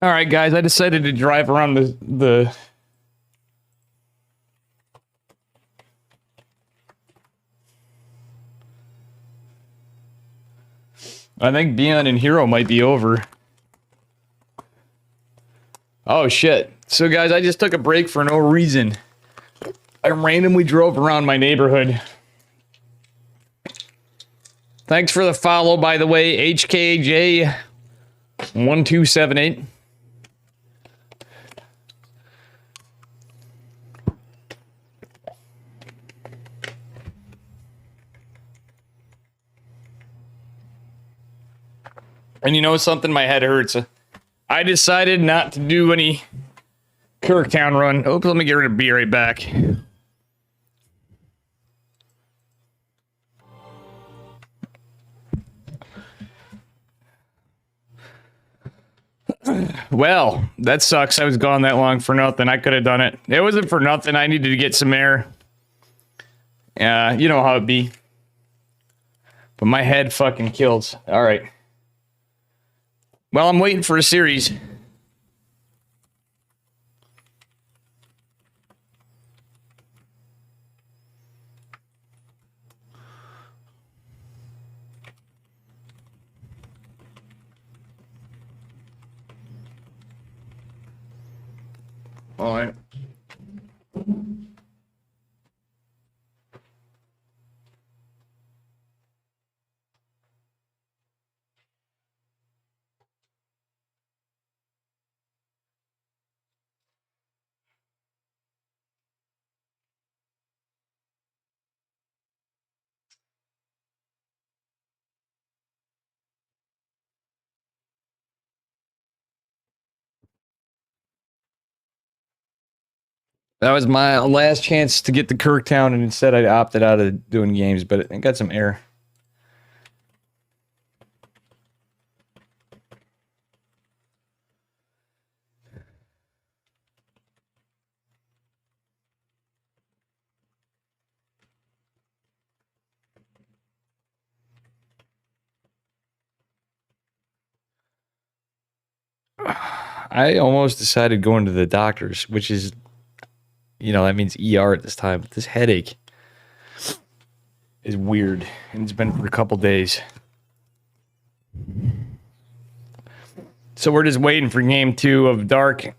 All right, guys, I decided to drive around the I think Beyond and Hero might be over. Oh, shit. So, guys, I just took a break for no reason. I randomly drove around my neighborhood. Thanks for the follow, by the way, HKJ1278. And you know something? My head hurts. I decided not to do any Kirktown run. Oh, let me get rid of be right back. Well, that sucks. I was gone that long for nothing. I could have done it. It wasn't for nothing. I needed to get some air. You know how it be. But my head fucking kills. All right. Well, I'm waiting for a series. All right. That was my last chance to get to Kirktown, and instead I opted out of doing games, but I got some air. I almost decided going to the doctor's, which is, you know, that means ER at this time. But this headache is weird, and it's been for a couple days. So we're just waiting for game 2 of Dark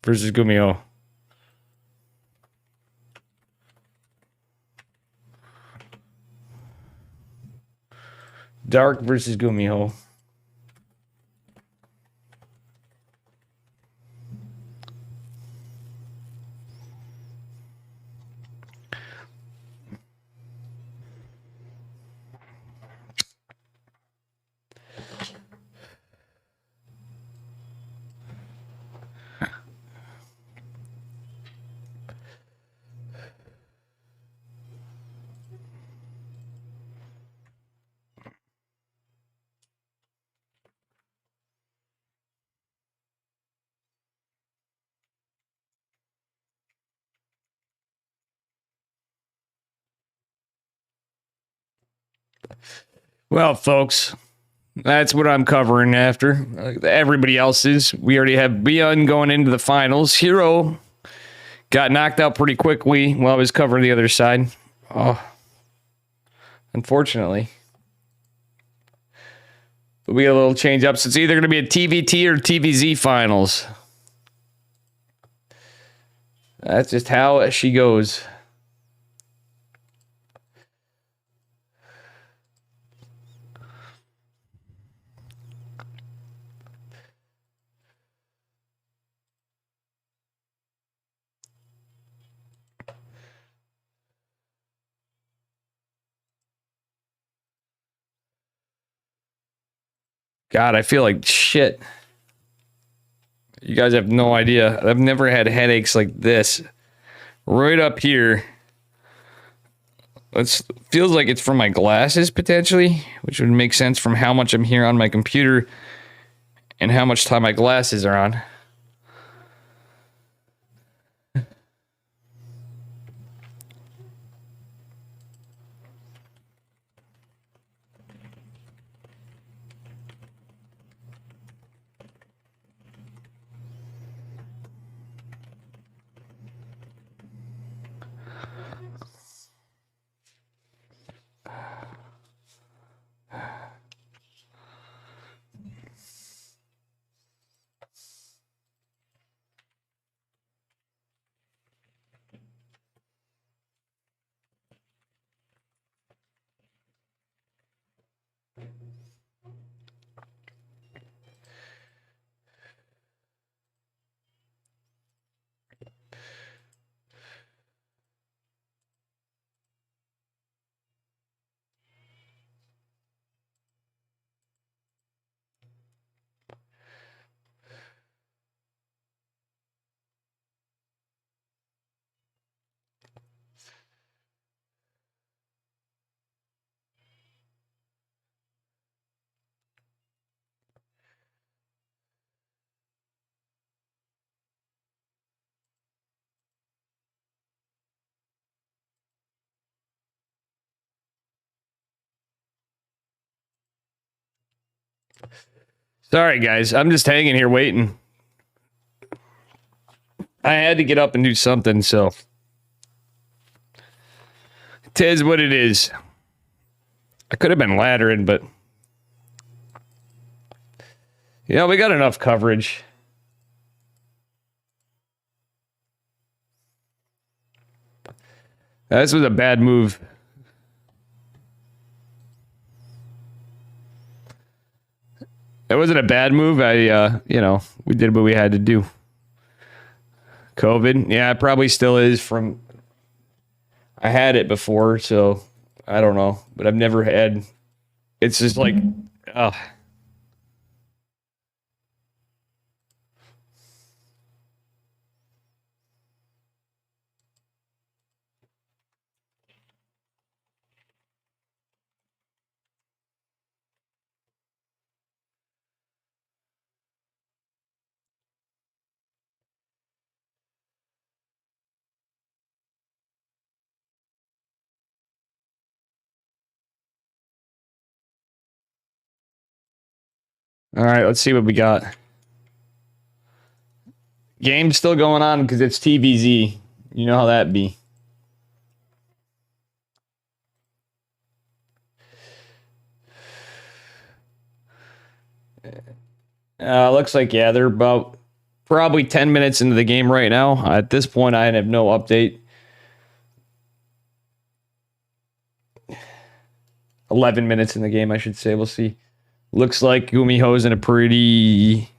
versus Gumio. Dark versus Gumio. Well, folks, that's what I'm covering after. Everybody else is. We already have Beyond going into the finals. Hero got knocked out pretty quickly while I was covering the other side. Oh, unfortunately. But we got a little change up. So it's either going to be a TVT or TVZ finals. That's just how she goes. God, I feel like shit. You guys have no idea. I've never had headaches like this. Right up here. It feels like it's from my glasses, potentially, which would make sense from how much I'm here on my computer and how much time my glasses are on. Sorry, guys. I'm just hanging here waiting. I had to get up and do something, so. Tis what it is. I could have been laddering, but. You know, we got enough coverage. This was a bad move. It wasn't a bad move. You know, we did what we had to do. COVID. Yeah, it probably still is from... I had it before, so I don't know. But I've never had... It's just like... All right, let's see what we got. Game's still going on because it's TVZ. You know how that be. Looks like, yeah, they're about probably 10 minutes into the game right now. At this point, I have no update. 11 minutes in the game, I should say. We'll see. Looks like Gumiho's in a pretty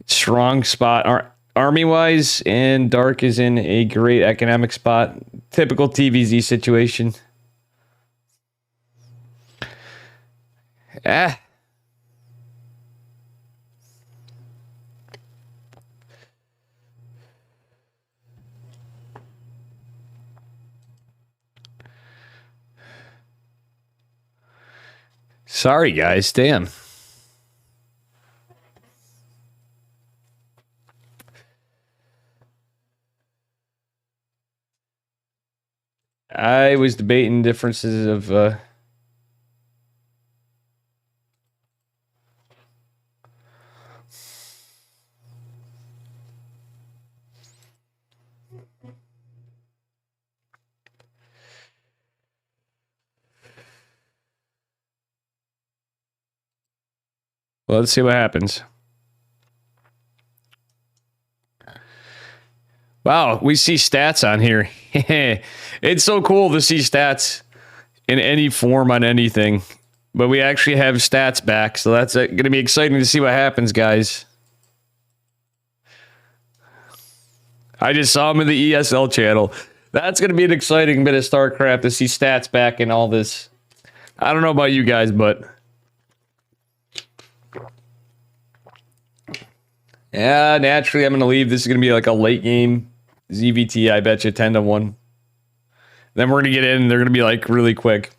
strong spot army-wise, and Dark is in a great economic spot. Typical TVZ situation. Sorry, guys. Damn. I was debating differences of well, let's see what happens. Wow, we see stats on here. It's so cool to see stats in any form on anything. But we actually have stats back, so that's going to be exciting to see what happens, guys. I just saw him in the ESL channel. That's going to be an exciting bit of StarCraft to see stats back and all this. I don't know about you guys, but... yeah, naturally, I'm going to leave. This is going to be like a late game ZVT, I bet you, 10-1. Then we're going to get in, and they're going to be like really quick.